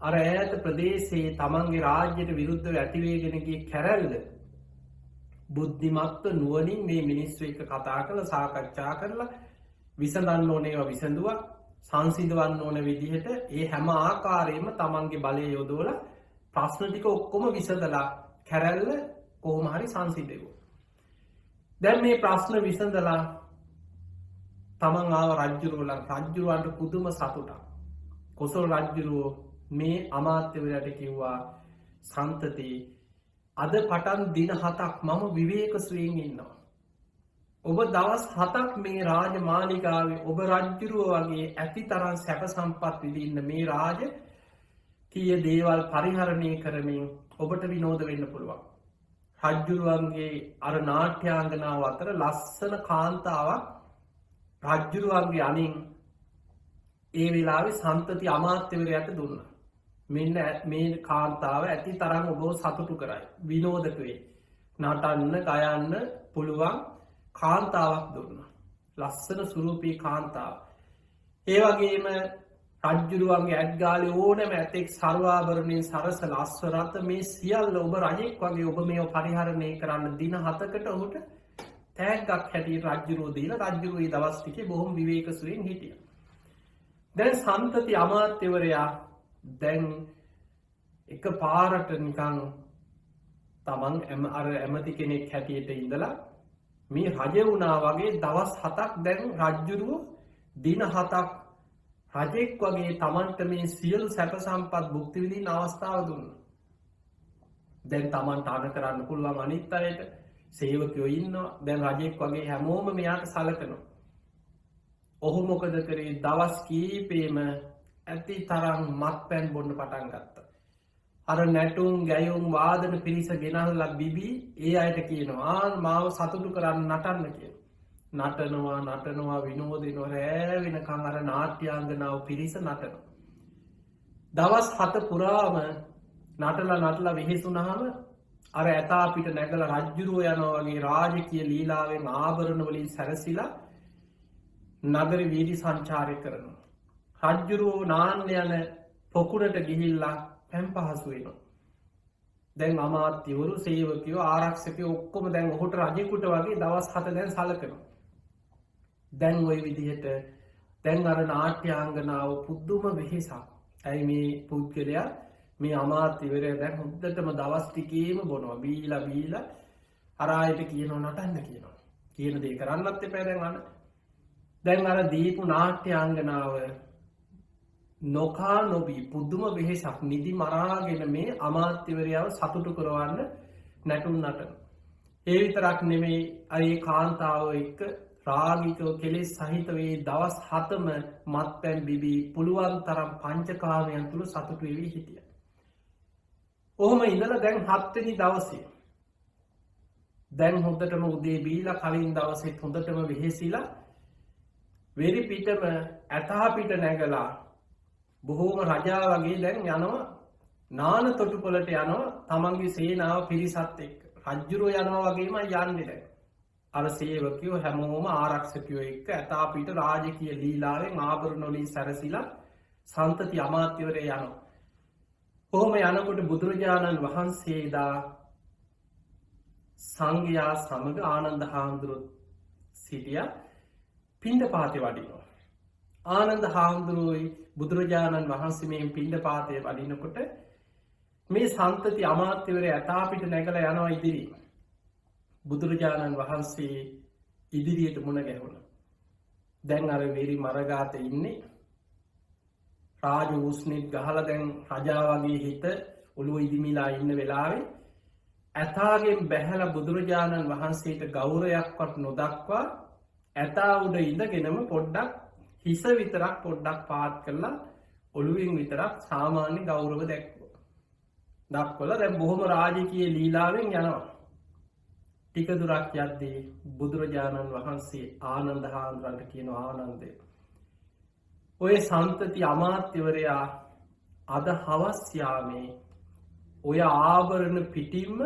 අර ඈත ප්‍රදේශයේ තමන්ගේ රාජ්‍යයට විරුද්ධව ඇතිවේගෙන ගිය කැරැල්ල බුද්ධිමත්ව නුවණින් මේ මිනිස්සු එක්ක කතා කරලා සාකච්ඡා කරලා විසඳන්න ඕනේ ඒවා විසඳුවා. සංසිඳවන්න ඕන විදිහට ඒ හැම ආකාරයෙන්ම තමන්ගේ බලය යොදවලා ප්‍රශ්න ටික ඔක්කොම විසඳලා කැරැල්ල කොහොම හරි සංසිඳෙවුවා. දැන් මේ ප්‍රශ්න විසඳලා තමන් ආව රජ්ජුරුවන්ට පුදුම සතුටක්. කොසල් රජ්ජුරුවෝ මේ අමාත්‍යවරයාට කිව්වා සන්තති අද පටන් දින 7ක් මම විවේක සුවයෙන් ඉන්නවා. ඔබ දවස් 7ක් මේ රාජමාලිගාවේ ඔබ රජ්ජුරුව වගේ ඇති තරම් සැප සම්පත් විඳින්න මේ රාජකීය දේවල් පරිහරණය කරමින් ඔබට විනෝද වෙන්න පුළුවන්. රජ්ජුරුවන්ගේ අර නාට්‍යාංගනාව අතර ලස්සන කාන්තාවක් රජ්ජුරුවන්ගේ අනින් ඒ වෙලාවේ සන්තති අමාත්‍යවරයාට දුන්නා. මෙන්න මේ කාන්තාව ඇති තරම් ඔබව සතුටු කරයි. විනෝදක වේ. නටන්න, ගයන්න පුළුවන් කාන්තාවක් දුන්නා. ලස්සන සුරූපී කාන්තාව. ඒ වගේම රජ්ජුරුවන්ගේ ඇත්ගාලේ ඕනෑම ඇතෙක් සර්වාභරණයෙන් සරසල අස්ව රථ මේ සියල්ල ඔබ රජෙක් වගේ ඔබ මේව පරිහරණය කරන්න දින 7කට ඔහුට තෑග්ගක් හැටියට රජ්ජුරුවෝ දීලා රජ්ජුරුවෝ මේ දවස් ටිකේ බොහොම විවේක සුවයෙන් හිටියා. දැන් සන්තති අමාත්‍යවරයා දැන් එක පාරට නිකන් තමන් අර ඇමති කෙනෙක් හැටියට ඉඳලා මේ රජ වුණා වගේ දවස් 7ක් දැන් රජ්ජුරුවෝ දින 7ක් රජෙක් වගේ තමන්ට මේ සියලු සැප සම්පත් භුක්ති විඳින්න අවස්ථාව දුන්නා. දැන් තමන්ට අණ කරන්න පුළුවන් අනිත් අයට සේවකයෝ ඉන්නවා. දැන් රජෙක් වගේ හැමෝම මෙයාට සලකනවා. ඔහු මොකද කරේ දවස් කීපේම ඇති තරම් මත්පැන් බොන්න පටන් ගත්තා. අර නැටුම් ගැයුම් වාදන පිරිස ගෙනල්ල බිබී ඒ අයට කියනවා මාව සතුටු කරන්න නටන්න කිය. නටනවා විනෝදනො රෑවෙනකං අර නාට්‍යාංගනාව පිරිස නටන. දවස් 7 පුරාම නටලා වෙහෙසුනහම අර ඇතා පිට නැගල රජ්ජුරුව යනවා වගේ රාජකීය ලීලාවෙන් ආභරණ වලින් සැරසිලා නගර වීදි සංචාරය කරනවා. රජ්ජුරුවෝ නාන්න යන පොකුරට ගිහිල්ලා පැම් පහසු වෙනවා. දැන් අමාත්‍යවරු සේවකයෝ ආරක්ෂකයෝ ඔක්කොම දැන් ඔහුට රජෙකුට වගේ දවස් 7 දැන් සලකනවා. දැන් ওই විදිහට දැන් අර නාට්‍යාංගනාව පුදුම වෙහෙසක්. ඇයි මේ පුද්ගලයා මේ අමාත්‍යවරයා දැන් හොද්දටම දවස් ටිකේම බොනවා බීලා අර ආයෙත් කියනවා නටන්න කියනවා. කියන දේ කරන්නත් එපා දැන් අන්න. දැන් අර දීපු නාට්‍යාංගනාව නොකා නොබී පුදුම වෙහෙසක් නිදි මරාගෙන මේ අමාත්‍යවරයාව සතුටු කරවන්න නැටුම් නටන. ඒ විතරක් නෙමෙයි අර ඒ කාන්තාව එක්ක රාගිකව කෙලෙස් සහිත වේ දවස් 7ම මත්පැන් බිබී පුළුවන් තරම් පංචකාමයන් තුල සතුටු වෙවි හිටියා. ඔහොම ඉඳලා දැන් 7 වෙනි දවසේ දැන් හොඳටම උදේ බීලා කලින් දවසෙත් හොඳටම වෙහෙසිලා වෙරි පිටම ඇතා පිට නැගලා බොහෝම රජා වගේ දැන් යනවා නාන තොටුපළට යනවා තමන්ගේ සේනාව පිරිසත් එක්ක. රජ්ජුරුව යනවා වගේම යන්නේ දැන්. අර සේවකයෝ හැමෝම ආරක්ෂකයෝ එක්ක ඇතා පිට රාජකීය ලීලාවෙන් ආභරණ වලින් සැරසිලා සන්තති අමාත්‍යවරයා යනවා. කොහොම යනකොට බුදුරජාණන් වහන්සේදා සංඝයා සමග ආනන්ද හාමුදුරුවෝ සිටියා පිණ්ඩපාතේ වඩිනවා. ආනන්ද හාමුදුරුවෝයි බුදුරජාණන් වහන්සේ මේ පිණ්ඩපාතේ වඩිනකොට මේ සන්තති අමාත්‍යවරයා ඇතා පිට නැගලා යනවා ඉදිරියට. බුදුරජාණන් වහන්සේ ඉදිරියට මුණ ගැහුණා. දැන් අර වෙරි මරගාතේ ඉන්නේ රාජ උස්නෙත් ගහලා දැන් රජා වගේ හිත ඔළුව ඉදිමිලා ඉන්න වෙලාවේ ඇතාගෙන් බැහැලා බුදුරජාණන් වහන්සේට ගෞරවයක්වත් නොදක්වා ඇතා උඩ ඉඳගෙනම පොඩ්ඩක් හිස විතරක් පොඩ්ඩක් පාත් කරලා ඔළුවෙන් විතරක් සාමාන්‍ය ගෞරව දක්වලා දැන් බොහොම රාජකීය ලීලාවෙන් යනවා. ටික දුරක් යද්දී බුදුරජාණන් වහන්සේ ආනන්ද හාමුදුරන්ට කියනවා ආනන්දේ ඔය සන්තති අමාත්‍යවරයා අද හවස් යාමේ ඔය ආභරණ පිටින්ම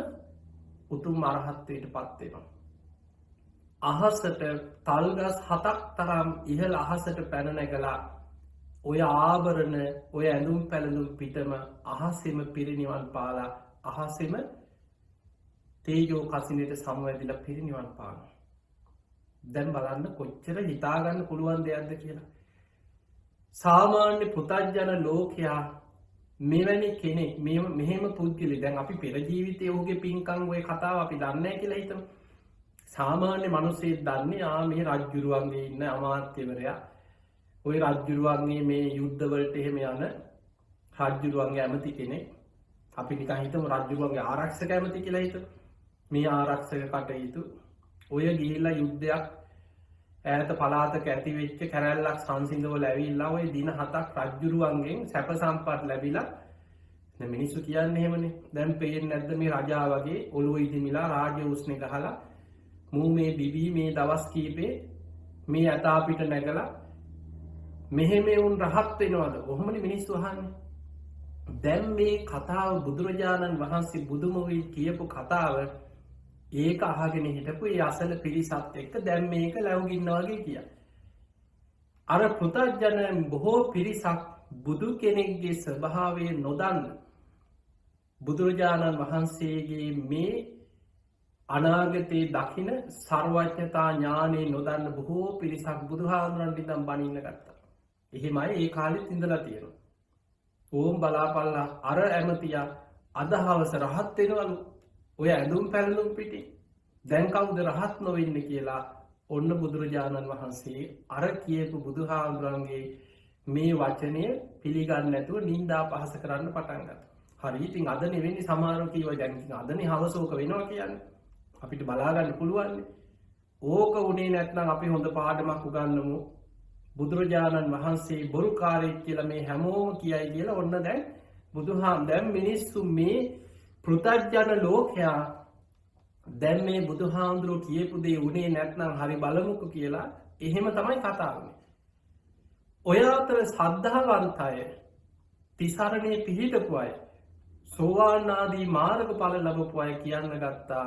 උතුම් අරහත්ත්වයට පත් වෙනවා. අහසට තල්ගස් 7ක් තරම් ඉහළ අහසට පැන නැගලා ඔය ආභරණ ඔය ඇඳුම් පැළඳුම් පිටම අහසෙම පිරිනිවන් පාලා අහසෙම තේජෝ කසිනේට සමවැදිලා පිරිනිවන් පානවා. දැන් බලන්න කොච්චර හිතාගන්න පුළුවන් දෙයක්ද කියලා. සාමාන්‍ය පුතග්ජන ලෝකයා මෙවැනි කෙනෙක් මෙහෙම පුද්ගලෙක් දැන් අපි පෙර ජීවිතයේ ඔහුගේ පින්කම් ඔය කතාව අපි දන්නේ නැහැ කියලා හිතමු. සාමාන්‍ය මිනිස්සෙක් දන්නේ මේ රජ්ජුරුවන්ගේ ඉන්න අමාත්‍යවරයා ඔය රජ්ජුරුවන්ගේ මේ යුද්ධ වලට එහෙම යන රජ්ජුරුවන්ගේ ඇමති කෙනෙක්. අපි නිකන් හිතමු රජ්ජුරුවන්ගේ ආරක්ෂක ඇමති කියලා හිතමු. මේ ආරක්ෂක කටයුතු ඔය ගිහිල්ලා යුද්ධයක් ඈත පළාතක ඇති වෙච්ච කැරැල්ලක් සංසිඳවල ඇවිල්ලා ඔය දින 7ක් රජ්ජුරුවන්ගෙන් සැප සම්පත් ලැබිලා දැන් මිනිස්සු කියන්නේ එහෙමනේ. දැන් පේන්නේ නැද්ද මේ රජා වගේ ඔළුව ඉදිමිලා රාජ්‍ය උස්නේ ගහලා මූ මේ බිබී මේ දවස් කීපේ මේ ඇතා පිට නැගලා මෙහෙම උන් රහත් වෙනවද? කොහොමද මිනිස්සු අහන්නේ? දැන් මේ කතාව බුදුරජාණන් වහන්සේ බුදුමොවි කියපු කතාව ඒක අහගෙන හිටපු ඒ අසල පිරිසත් එක්ක දැන් මේක ලැබුගින්නා වගේ කියා. අර පුතග්ජන බොහෝ පිරිසක් බුදු කෙනෙක්ගේ ස්වභාවය නොදන්න බුදුරජාණන් වහන්සේගේ මේ අනාගතයේ දකින සර්වඥතා ඥානෙ නොදන්න බොහෝ පිරිසක් බුදුහාමුදුරන්ට ඉඳන් බණින්න ගත්තා. එහෙමයි ඒ කාලෙත් ඉඳලා තියෙනවා. ඕම් බලාපල්ලා අර ඇමතියා අද හවස රහත් වෙනවලු. ඔය ඇඳුම් පැළඳුම් පිටින් දැන් කවුද රහත් නොවෙන්නේ කියලා ඔන්න බුදුරජාණන් වහන්සේ අර කියපු බුදුහාමුදුරන්ගේ මේ වචනය පිළිගන්නේ නැතුව නින්දා පහස කරන්න පටන් ගත්තා. හරි ඉතින් අද නෙවෙයි සමහරව කියවා දැන් ඉතින් අදනේ හවස ඕක වෙනවා කියන්නේ. අපිට බලා ගන්න පුළුවන්. ඕක උනේ නැත්නම් අපි හොඳ පාඩමක් උගන්වමු. බුදුරජාණන් වහන්සේ බොරුකාරයෙක් කියලා මේ හැමෝම කියයි කියලා ඔන්න දැන් දැන් මිනිස්සු මේ පෘථග්ජන ලෝකයා දැන් මේ බුදුහාමුදුරුවෝ කියපු දේ උනේ නැත්නම් හරි බලමුකෝ කියලා එහෙම තමයි කතා වුනේ. ඔය අතර ශ්‍රද්ධාවන්ත අය, තිසරණේ පිහිටපු අය, සෝවාන් ආදී මාර්ගඵල ලැබපු අය කියන්න ගත්තා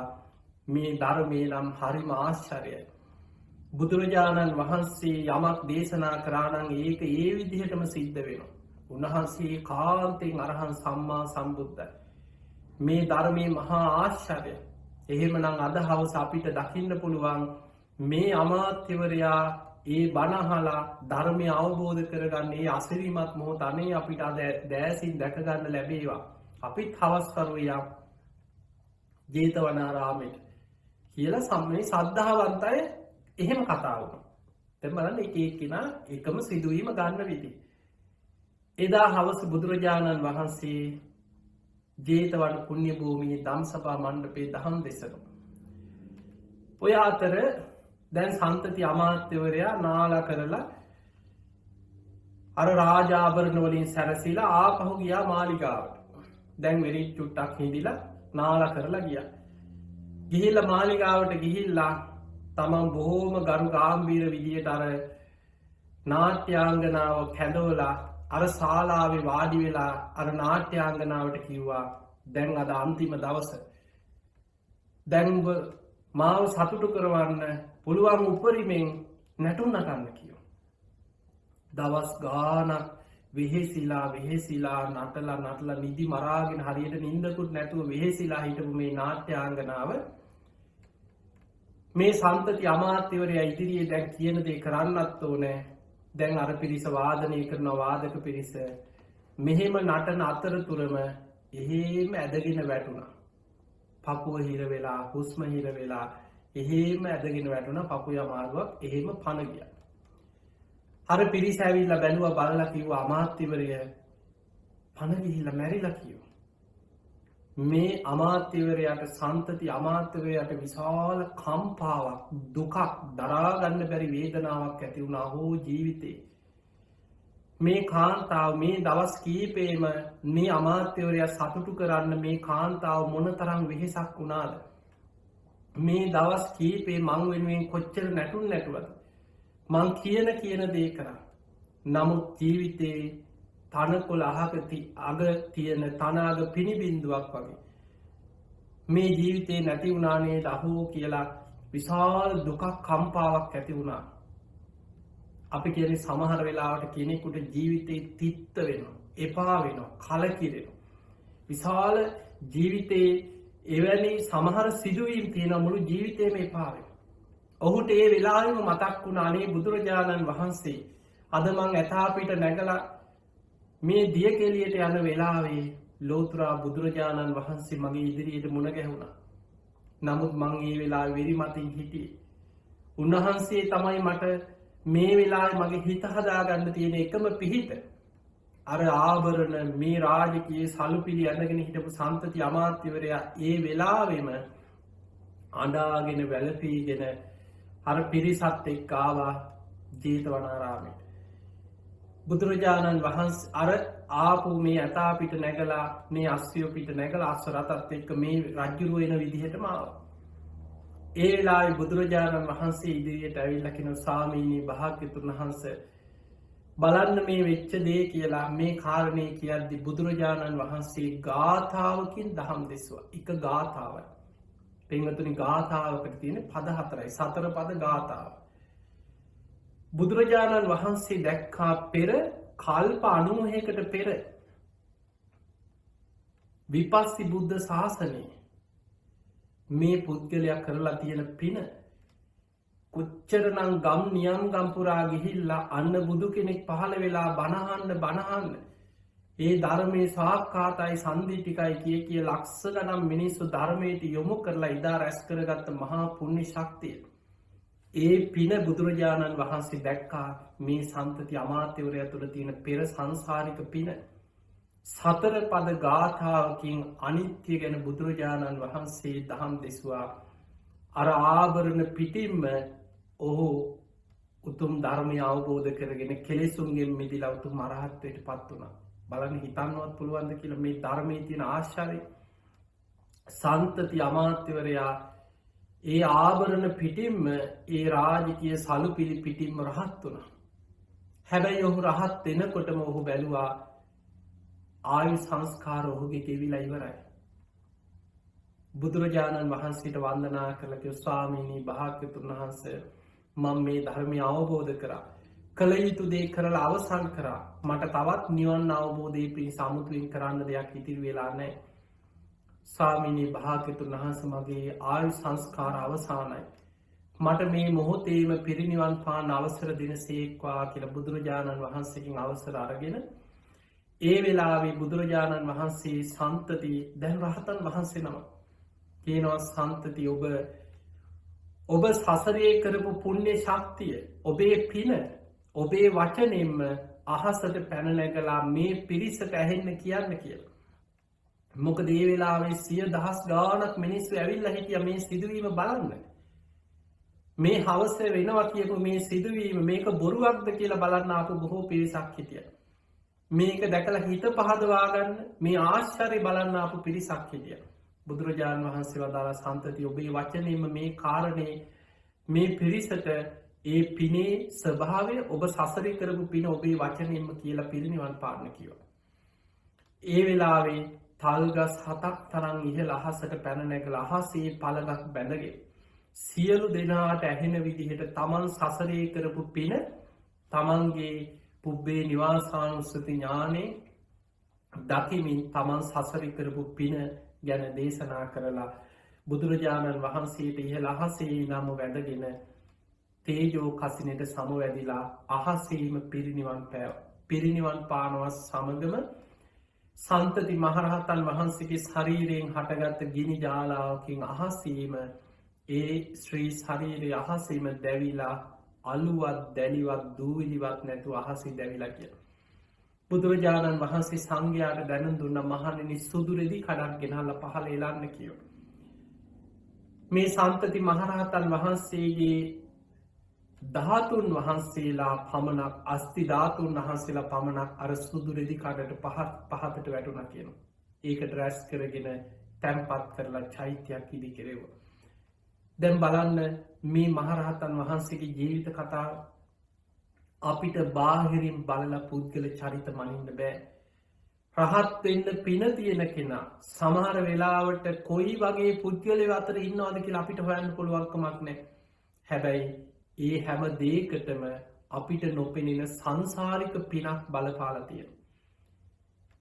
මේ ධර්මයේ නම් හරිම ආශ්චර්යයි. බුදුරජාණන් වහන්සේ යමක් දේශනා කරා නම් ඒක ඒ විදිහටම සිද්ධ වෙනවා. උන්වහන්සේ කාන්තෙන් අරහන් සම්මා සම්බුද්ධයි. මේ ධර්මයේ මහා ආශ්චර්යයි. එහෙමනම් අද හවස අපිට දකින්න පුළුවන් මේ අමාත්‍යවරයා ඒ බණහලා ධර්මය අවබෝධ කරගන්න ඒ අසිරිමත් මොහොත අනේ අපිට අද දෑසින් දැකගන්න ලැබේවා. අපිත් හවස් කරුවයා ජේතවනාරාමයට කියලා සම්මේ ශ්‍රද්ධාවන්ත අය එහෙම කතා වුණා. දැන් බලන්න එක එක්කිනා එකම සිදුවීම ගන්න විදිහ. එදා හවස බුදුරජාණන් වහන්සේ ජේතවන පුණ්‍ය භූමියේ ධම්සභා මණ්ඩපයේ දහම් දෙසනවා. ඔය අතර දැන් සන්තති අමාත්‍යවරයා නාලා කරලා අර රාජාභරණ වලින් සැරසිලා ආපහු ගියා මාලිගාවට. දැන් වෙරිත් චුට්ටක් හිඳිලා නාලා කරලා ගියා. ගිහිල්ලා මාලිගාවට ගිහිල්ලා තමන් බොහෝම ගරු ගාම්භීර විදියට අර නාට්‍යාංගනාව කැඳවලා අර ශාලාවේ වාඩි වෙලා අර නාට්‍යාංගනාවට කිව්වා දැන් අද අන්තිම දවස. දැන් මාව සතුටු කරවන්න පුළුවන් උපරිමෙන් නැටුම් නටන්න කියෝ. දවස් ගානක් වෙහෙසිලා නටලා නිදි මරාගෙන හරියට නින්දකුත් නැතුව වෙහෙසිලා හිටපු මේ නාට්‍යාංගනාව මේ සන්තති අමාත්‍යවරයා ඉදිරියේ දැන් කියන දේ කරන්නත් ඕනේ. දැන් අර පිරිස වාදනය කරන වාදක පිරිස මෙහෙම නටන අතරතුරම එහෙම ඇදගෙන වැටුණා. පපුව හිර වෙලා හුස්ම හිර වෙලා එහෙම ඇදගෙන වැටුණා. පපුව අමාරුවක් එහෙම පණ ගියා. අර පිරිස ඇවිල්ලා බැලුවා බලලා කිව්වා අමාත්‍යවරය පණ ගිහිල්ලා මැරිලා කිව්වා. මේ අමාත්‍යවරයාට සන්තති අමාත්‍යවරයාට විශාල කම්පාවක් දුකක් දරා ගන්න බැරි වේදනාවක් ඇති වුණා හෝ ජීවිතේ. මේ කාන්තාව මේ දවස් කීපෙම මේ අමාත්‍යවරයා සතුටු කරන්න මේ කාන්තාව මොනතරම් වෙහෙසක් වුණාද. මේ දවස් කීපේ මං වෙනුවෙන් කොච්චර නැටුම් නැටුවද. මං කියන දේ කරා. නමුත් ජීවිතේ තනකොළ අග තියෙන තනාග පිණිබින්දුවක් වගේ මේ ජීවිතේ නැති වුණානේ දහෝ කියලා විශාල දුකක් කම්පාවක් ඇති වුණා. අපි කියන්නේ සමහර වෙලාවට කෙනෙකුට ජීවිතේ තිත්ත වෙනවා, එපා වෙනවා, කලකිරෙනවා. විශාල ජීවිතේ එවැනි සමහර සිදුවීම් තියෙන මුළු ජීවිතේම එපා වෙනවා. ඔහුට ඒ වෙලාවෙම මතක් වුණා අනේ බුදුරජාණන් වහන්සේ අද මං ඇතාපිට නැගලා මේ දිය කෙලියට යන වෙලාවේ ලෝතුරා බුදුරජාණන් වහන්සේ මගේ ඉදිරියට මුණ ගැහුණා. නමුත් මං ඒ වෙලාවේ වෙරි මතින් හිටියේ. උන්වහන්සේ තමයි මට මේ වෙලාවේ මගේ හිත හදාගන්න තියෙන එකම පිහිට. අර ආභරණ මේ රාජකීය සලුපිලි අඳගෙන හිටපු සන්තති අමාත්‍යවරයා ඒ වෙලාවෙම අඬාගෙන වැළපීගෙන අර පිරිසත් එක්ක ආවා ජේතවනාරාමයට. බුදුරජාණන් වහන්සේ අර ආපු මේ ඇතාපිට නැගලා මේ අස්සියෝ පිට නැගලා අස්ස රතත් එක්ක මේ රජ්ජුරුව එන විදිහටම ආවා. ඒ වෙලාවේ බුදුරජාණන් වහන්සේ ඉදිරියට ඇවිල්ලා කියනවා ස්වාමීනි භාග්‍යතුන් වහන්සේ බලන්න මේ වෙච්ච දේ කියලා මේ කාරණේ කියද්දි බුදුරජාණන් වහන්සේ ගාථාවකින් දහම් දෙසුවා. එක ගාථාවයි. පින්වතුනි ගාථාවකට තියෙන පද 4යි. සතර පද ගාථාව. බුදුරජාණන් වහන්සේ දැක්කා පෙර කල්ප 90කට පෙර විපස්සී බුද්ධ ශාසනයේ මේ පුද්ගලයා කරලා තියෙන පින කොච්චරනම් ගම් නියම් ගම් පුරා ගිහිල්ලා අන්න බුදු කෙනෙක් පහළ වෙලා බණහන්න ඒ ධර්මයේ සාක්කාතයි සම්දිටිකයි කිය ලක්ෂ ගණන් මිනිස්සු ධර්මයට යොමු කරලා ඉදා රැස් කරගත්ත මහා පුණ්‍ය ශක්තිය. ඒ පින බුදුරජාණන් වහන්සේ දැක්කා මේ සන්තති අමාත්‍යවරයා තුළ තියෙන පෙර සංසාරික පින. සතර පද ගාථාවකින් අනිත්‍ය ගැන බුදුරජාණන් වහන්සේ දහම් දෙසුවා. අර ආභරණ පිටින්ම ඔහු උතුම් ධර්මය අවබෝධ කරගෙන කෙලෙසුන්ගෙන් මිදිලා උතුම් අරහත්වයට පත් වුණා. බලන්න හිතන්නවත් පුළුවන්ද කියලා මේ ධර්මයේ තියෙන ආශ්චර්යය. සන්තති අමාත්‍යවරයා ඒ ආභරණ පිටින්ම ඒ රාජකීය සලු පිළි පිටින්ම රහත් වුණා. හැබැයි ඔහු රහත් වෙනකොටම ඔහු බැලුවා ආයු සංස්කාර ඔහුගේ ගෙවිලා ඉවරයි. බුදුරජාණන් වහන්සේට වන්දනා කළ කිව්වා ස්වාමීනි භාග්‍යවතුන් වහන්සේ මම මේ ධර්මය අවබෝධ කරා. කළ යුතු දේ කරලා අවසන් කරා. මට තවත් නිවන් අවබෝධයේ පිණිස අමුතුවෙන් කරන්න දෙයක් ඉතිරි වෙලා නැහැ. ස්වාමීනි භාග්‍යවතුන් වහන්සේ මගේ ආයු සංස්කාර අවසానයි. මට මේ මොහොතේම පිරිනිවන් පාන අවසර දෙනසේක්වා කියලා බුදුරජාණන් වහන්සේගෙන් අවසර අරගෙන ඒ වෙලාවේ බුදුරජාණන් වහන්සේ සන්තති දැන් රහතන් වහන්සේ නම කියනවා සන්තති ඔබ සසරේ කරපු පුණ්‍ය ශක්තිය ඔබේ පින ඔබේ වචනෙන්ම අහසට පැන නැගලා මේ පිරිසට ඇහෙන්න කියන්න කියලා. මොකද ඒ වෙලාවේ 100,000 ගාණක් මිනිස්සු ඇවිල්ලා හිටියා මේ සිදුවීම බලන්න. මේ හවස වෙනවා කියපු මේ සිදුවීම මේක බොරුවක්ද කියලා බලන්න ආපු බොහෝ පිරිසක් හිටියා. මේක දැකලා හිත පහදවා ගන්න මේ ආශ්චර්ය බලන්න ආපු පිරිසක් හිටියා. බුදුරජාණන් වහන්සේ වදාළ සන්තති ඔබේ වචනයෙන්ම මේ කාරණේ මේ පිරිසට ඒ පිනේ ස්වභාවය ඔබ සසරේ කරපු පින ඔබේ වචනයෙන්ම කියලා පිරිනිවන් පාන්න කිව්වා. ඒ වෙලාවේ තල්ගස් 7ක් තරම් ඉහළ අහසට පැන නැගලා අහසේ පළඟක් බැඳගෙන සියලු දෙනාට ඇහෙන විදිහට තමන් සසරේ කරපු පින තමන්ගේ පුබ්බේ නිවාසානුස්සති ඥානේ දකිමින් තමන් සසරේ කරපු පින ගැන දේශනා කරලා බුදුරජාණන් වහන්සේට ඉහළ අහසේ නම වැඳගෙන තේජෝ කසිනේට සමවැදිලා අහසේම පිරිනිවන් පානවා සමගම සන්තති මහරහතන් වහන්සේගේ ශරීරයෙන් හටගත්ත ගිනි ජාලාවකින් අහසේම ඒ ශ්‍රී ශරීරය අහසේම දැවිලා අලුවත් දැලිවත් දූවිලිවත් නැතුව අහසේ දැවිලා කියලා. බුදුරජාණන් වහන්සේ සංඝයාට දැනුම් දුන්න මහණෙනි සුදු රෙදි කඩක් ගෙනල්ලා පහළ එලන්න කියලා. මේ සන්තති මහරහතන් වහන්සේගේ ධාතුන් වහන්සේලා පමණක් අස්ති ධාතුන් වහන්සේලා පමණක් අර සුදු රෙදි කඩට පහතට වැටුණා කියනවා. ඒකට රැස් කරගෙන තැන්පත් කරලා චෛත්‍යයක් ඉදි කෙරෙව්වා. දැන් බලන්න මේ මහරහතන් වහන්සේගේ ජීවිත කතාව අපිට බාහිරින් බලලා පුද්ගල චරිත මනින්න බෑ. රහත් වෙන්න පින තියෙන කෙනා සමහර වෙලාවට කොයි වගේ පුද්ගලයෝ අතර ඉන්නවද කියලා අපිට හොයන්න පුළුවන් කමක් නැහැ. හැබැයි ඒ හැම දෙයකටම අපිට නොපෙනෙන සංසාරික පිනක් බලපාලා තියෙනවා.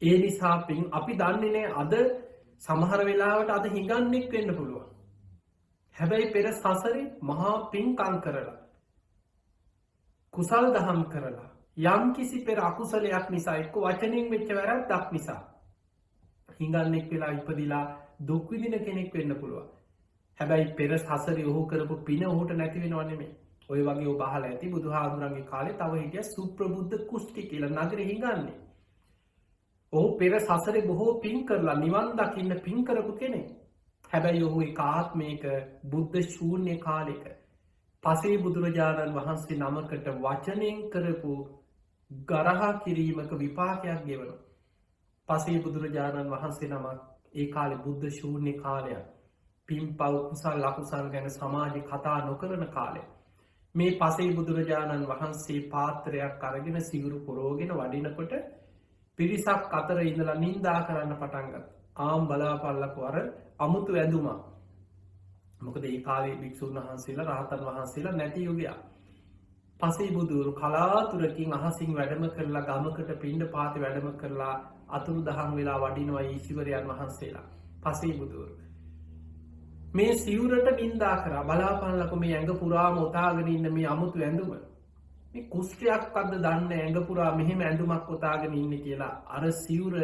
ඒ නිසා පින් අපි දන්නේ නැහැ අද සමහර වෙලාවට අද හිඟන්නෙක් වෙන්න පුළුවන්. හැබැයි පෙර සසරේ මහා පින්කම් කරලා කුසල් දහම් කරලා යම් කිසි පෙර අකුසලයක් නිසා එක්ක වචනින් වෙච්ච වැරද්දක් නිසා හිඟන්නෙක් වෙලා ඉපදිලා දුක් විඳින කෙනෙක් වෙන්න පුළුවන්. හැබැයි පෙර සසරේ ඔහු කරපු පින ඔහුට නැති වෙනව නෙමෙයි. ඔය වගේ ඔබ අහලා ඇති බුදුහාමුදුරන්ගේ කාලේ තව හිටිය සුප්‍රබුද්ධ කුෂ්ටි කියලා නගරේ හිඟන්නේ. ඔහු පෙර සසරේ බොහෝ පින් කරලා නිවන් දකින්න පින් කරපු කෙනෙක්. හැබැයි ඔහු එක ආත්මයක බුද්ධ ශූන්‍ය කාලෙක පසේ බුදුරජාණන් වහන්සේ නමකට වචනයෙන් කරපු ගරහා කිරීමක විපාකයක් ගෙවනවා. පසේ බුදුරජාණන් වහන්සේ නමක් ඒ කාලේ බුද්ධ ශූන්‍ය කාලයක්. පින් පව් කුසල් අකුසල් ගැන සමාජේ කතා නොකරන කාලයක්. මේ පසේ බුදුරජාණන් වහන්සේ පාත්‍රයක් අරගෙන සිවුරු පොරෝගෙන වඩිනකොට පිරිසක් අතර ඉඳලා නින්දා කරන්න පටන් ගත්තා. ආම් බලාපල්ලකෝ අර අමුතු ඇඳුමක්. මොකද ඒ කාලේ භික්ෂුන් වහන්සේලා රහතන් වහන්සේලා නැති යුගයක්. පසේ බුදුරු කලාතුරකින් අහසින් වැඩම කරලා ගමකට පින්ඩ පාති වැඩම කරලා අතුරු දහම් වෙලා වඩිනවා ඊශ්වරයන් වහන්සේලා. පසේ බුදුරු මේ සිවුරට නින්දා කරා බලාපල්ලකෝ මේ ඇඟ පුරාම ඔතාගෙන ඉන්න මේ අමුතු ඇඳුම. මේ කුෂ්ඨයක්වත් දන්නේ ඇඟ පුරා මෙහෙම ඇඳුමක් ඔතාගෙන ඉන්නේ කියලා අර සිවුර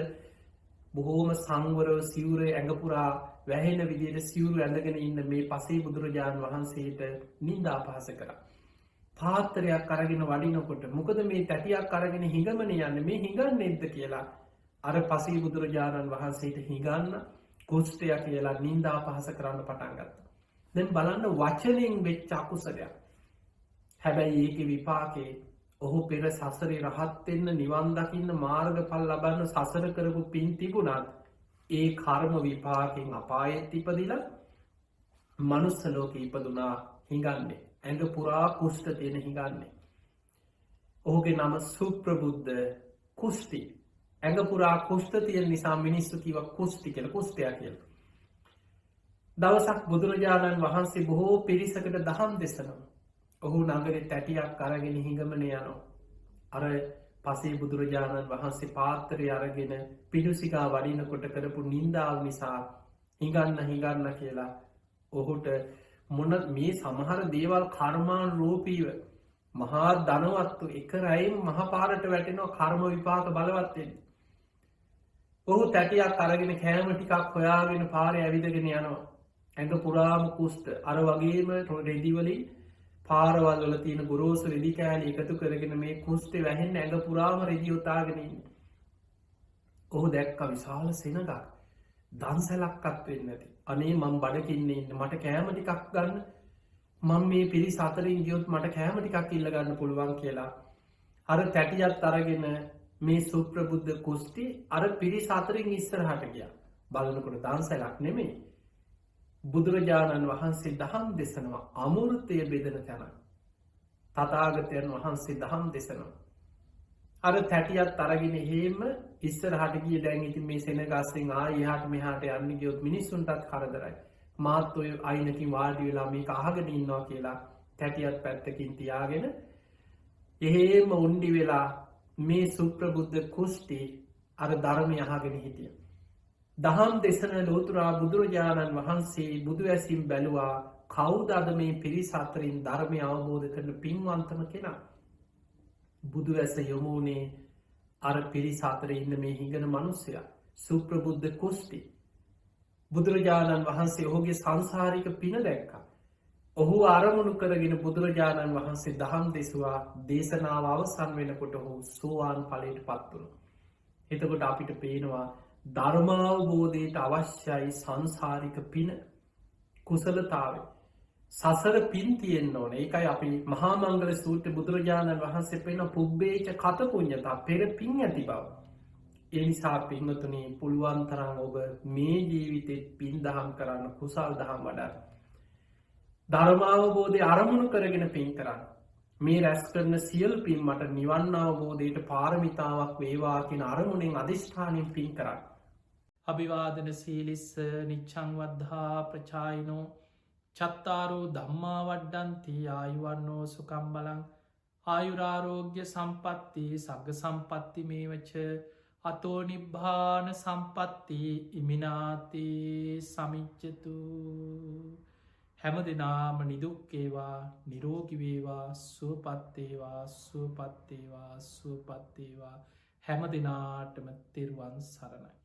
බොහෝම සංවරව සිවුරේ ඇඟ පුරා වැහෙන විදිහට සිවුරු ඇඳගෙන ඉන්න මේ පසේ බුදුරජාණන් වහන්සේට නින්දා පහස කරා. පාත්‍රයක් අරගෙන වඩිනකොට මොකද මේ තැටියක් අරගෙන හිඟමන යන්නේ මේ හිඟන්නේද්ද කියලා අර පසේ බුදුරජාණන් වහන්සේට හිඟන්න කුෂ්ඨය කියලා නින්දා පහස කරන්න පටන් ගත්තා. දැන් බලන්න වචනෙන් වෙච්ච අකුසලයක්. හැබැයි ඒක විපාකේ ඔහු පෙර සසරේ රහත්වෙන්න නිවන් දකින්න මාර්ගඵල් ලබන්න සසර කරපු පින් තිබුණත් ඒ කර්ම විපාකෙන් අපායෙත් ඉපදිලා මනුස්ස ලෝක ඉපදුනා හිඟන්නේ ඇඟ පුරා කුෂ්ඨ තියෙන හිඟන්නේ. ඔහුගේ නම සුප්‍රබුද්ධ කුෂ්ටි. ඇඟ පුරා කුෂ්ඨ තියෙන නිසා මිනිස්සු කිව්ව කුෂ්ටි කියලා, කුෂ්ඨයා කියලා. දවසක් බුදුරජාණන් වහන්සේ බොහෝ පිරිසකට දහම් දෙසනවා. ඔහු නගරේ තැටියක් අරගෙන හිඟමන යනවා. අර පසේ බුදුරජාණන් වහන්සේ පාත්තරය අරගෙන පිඩුසිකා වඩිනකොට කරපු නින්දාව නිසා හිඟන්න කියලා ඔහුට මොන මේ සමහර දේවල් කර්මාන් රූපීව මහා ධනවත්තු එක රැයින් මහපාරට වැටෙනවා කර්ම විපාක බලවත්වෙන්. ඔහු තැටියක් අරගෙන කෑම ටිකක් හොයාගෙන පාරය ඇවිදගෙන යනවා. ඇඟ පුරාම කුෂ්ට අර වගේම රෙදිවලින් පාරවල් වල තියෙන ගොරෝසු රෙදි කෑලි එකතු කරගෙන මේ කුෂ්ටේ වැහෙන්න ඇඟ පුරාම රෙදි උතාගෙන ඉන්නේ. ඔහු දැක්ක විශාල සෙනඟක්. දන්සැලක්වත් වෙන්නේ නැති. අනේ මම බඩගින්නේ ඉන්නේ මට කෑම ටිකක් ගන්න. මම මේ පිරිස අතරින් ගියොත් මට කෑම ටිකක් ඉල්ල ගන්න පුළුවන් කියලා. අර තැටියත් අරගෙන මේ සුප්‍රබුද්ධ කුෂ්ටි අර පිරිස අතරින් ඉස්සරහට ගියා. බලනකොට දන්සැලක් නෙමෙයි. බුදුරජාණන් වහන්සේ දහම් දෙසනවා අමෘතය බෙදන තැන. තථාගතයන් වහන්සේ දහම් දෙසනවා. අර තැටියත් අරගෙන හේම ඉස්සරහට ගිය දැන් ඉතින් මේ සෙනගස්සෙන් ආයෙ එහාට මෙහාට යන්න ගියොත් මිනිස්සුන්ටත් කරදරයි. මාත් ඔය අයිනකින් වාඩි වෙලා මේක අහගෙන ඉන්නවා කියලා තැටියත් පැත්තකින් තියාගෙන එහෙම උණ්ඩි වෙලා මේ සුප්‍රබුද්ධ කුෂ්ටි අර ධර්මය අහගෙන හිටියා. දහම් දෙසන ලෝතුරා බුදුරජාණන් වහන්සේ බුදු ඇසින් බැලුවා කවුද අද මේ පිරිස අතරින් ධර්මය අවබෝධ කරන පින්වන්තම කෙනා. බුදු ඇස යොමුනේ අර පිරිස අතරේ ඉන්න මේ හිඟන මනුස්සයා සුප්‍රබුද්ධ කුෂ්ටි. බුදුරජාණන් වහන්සේ ඔහුගේ සංසාරික පින දැක්කා. ඔහු අරමුණු කරගෙන බුදුරජාණන් වහන්සේ දහම් දෙසුවා. දේශනාව අවසන් වෙනකොට ඔහු සෝවාන් ඵලයට පත් වුණා. එතකොට අපිට පේනවා ධර්මාවබෝධයට අවශ්‍යයි සංසාරික පින කුසලතාවය. සසර පින් තියෙන්න ඕන. ඒකයි අපි මහා මංගල සූත්‍ර බුදුරජාණන් වහන්සේ පෙන්න පුබ්බේච කත පුඤ්ඤතා පෙර පින් ඇති බව. ඒ නිසා පින්වතුනි පුළුවන් තරම් ඔබ මේ ජීවිතෙත් පින් දහම් කරන්න, කුසල් දහම් වඩන්න. ධර්මාවබෝධය අරමුණු කරගෙන පින් කරන්න. මේ රැස් කරන සියලු පින් මට නිවන් අවබෝධයට පාරමිතාවක් වේවා කියන අරමුණෙන් අධිෂ්ඨානයෙන් පින් කරන්න. අභිවාදන සීලිස්ස නිච්ඡං වද්ධා ප්‍රචායිනෝ චත්තාරෝ ධම්මා වඩ්ඩන්ති ආයුවන්නෝ සුඛං බලං ආයුරාරෝග්‍ය සම්පatti සග්ග සම්පatti මේවච අතෝ නිබ්බාන සම්පatti ඉමිනාති සමිච්ඡතු. හැම දිනාම නිදුක් වේවා, නිරෝගී වේවා, සුවපත් වේවා, සුවපත් වේවා, සුවපත් වේවා. හැම දිනාටම තෙරුවන් සරණයි.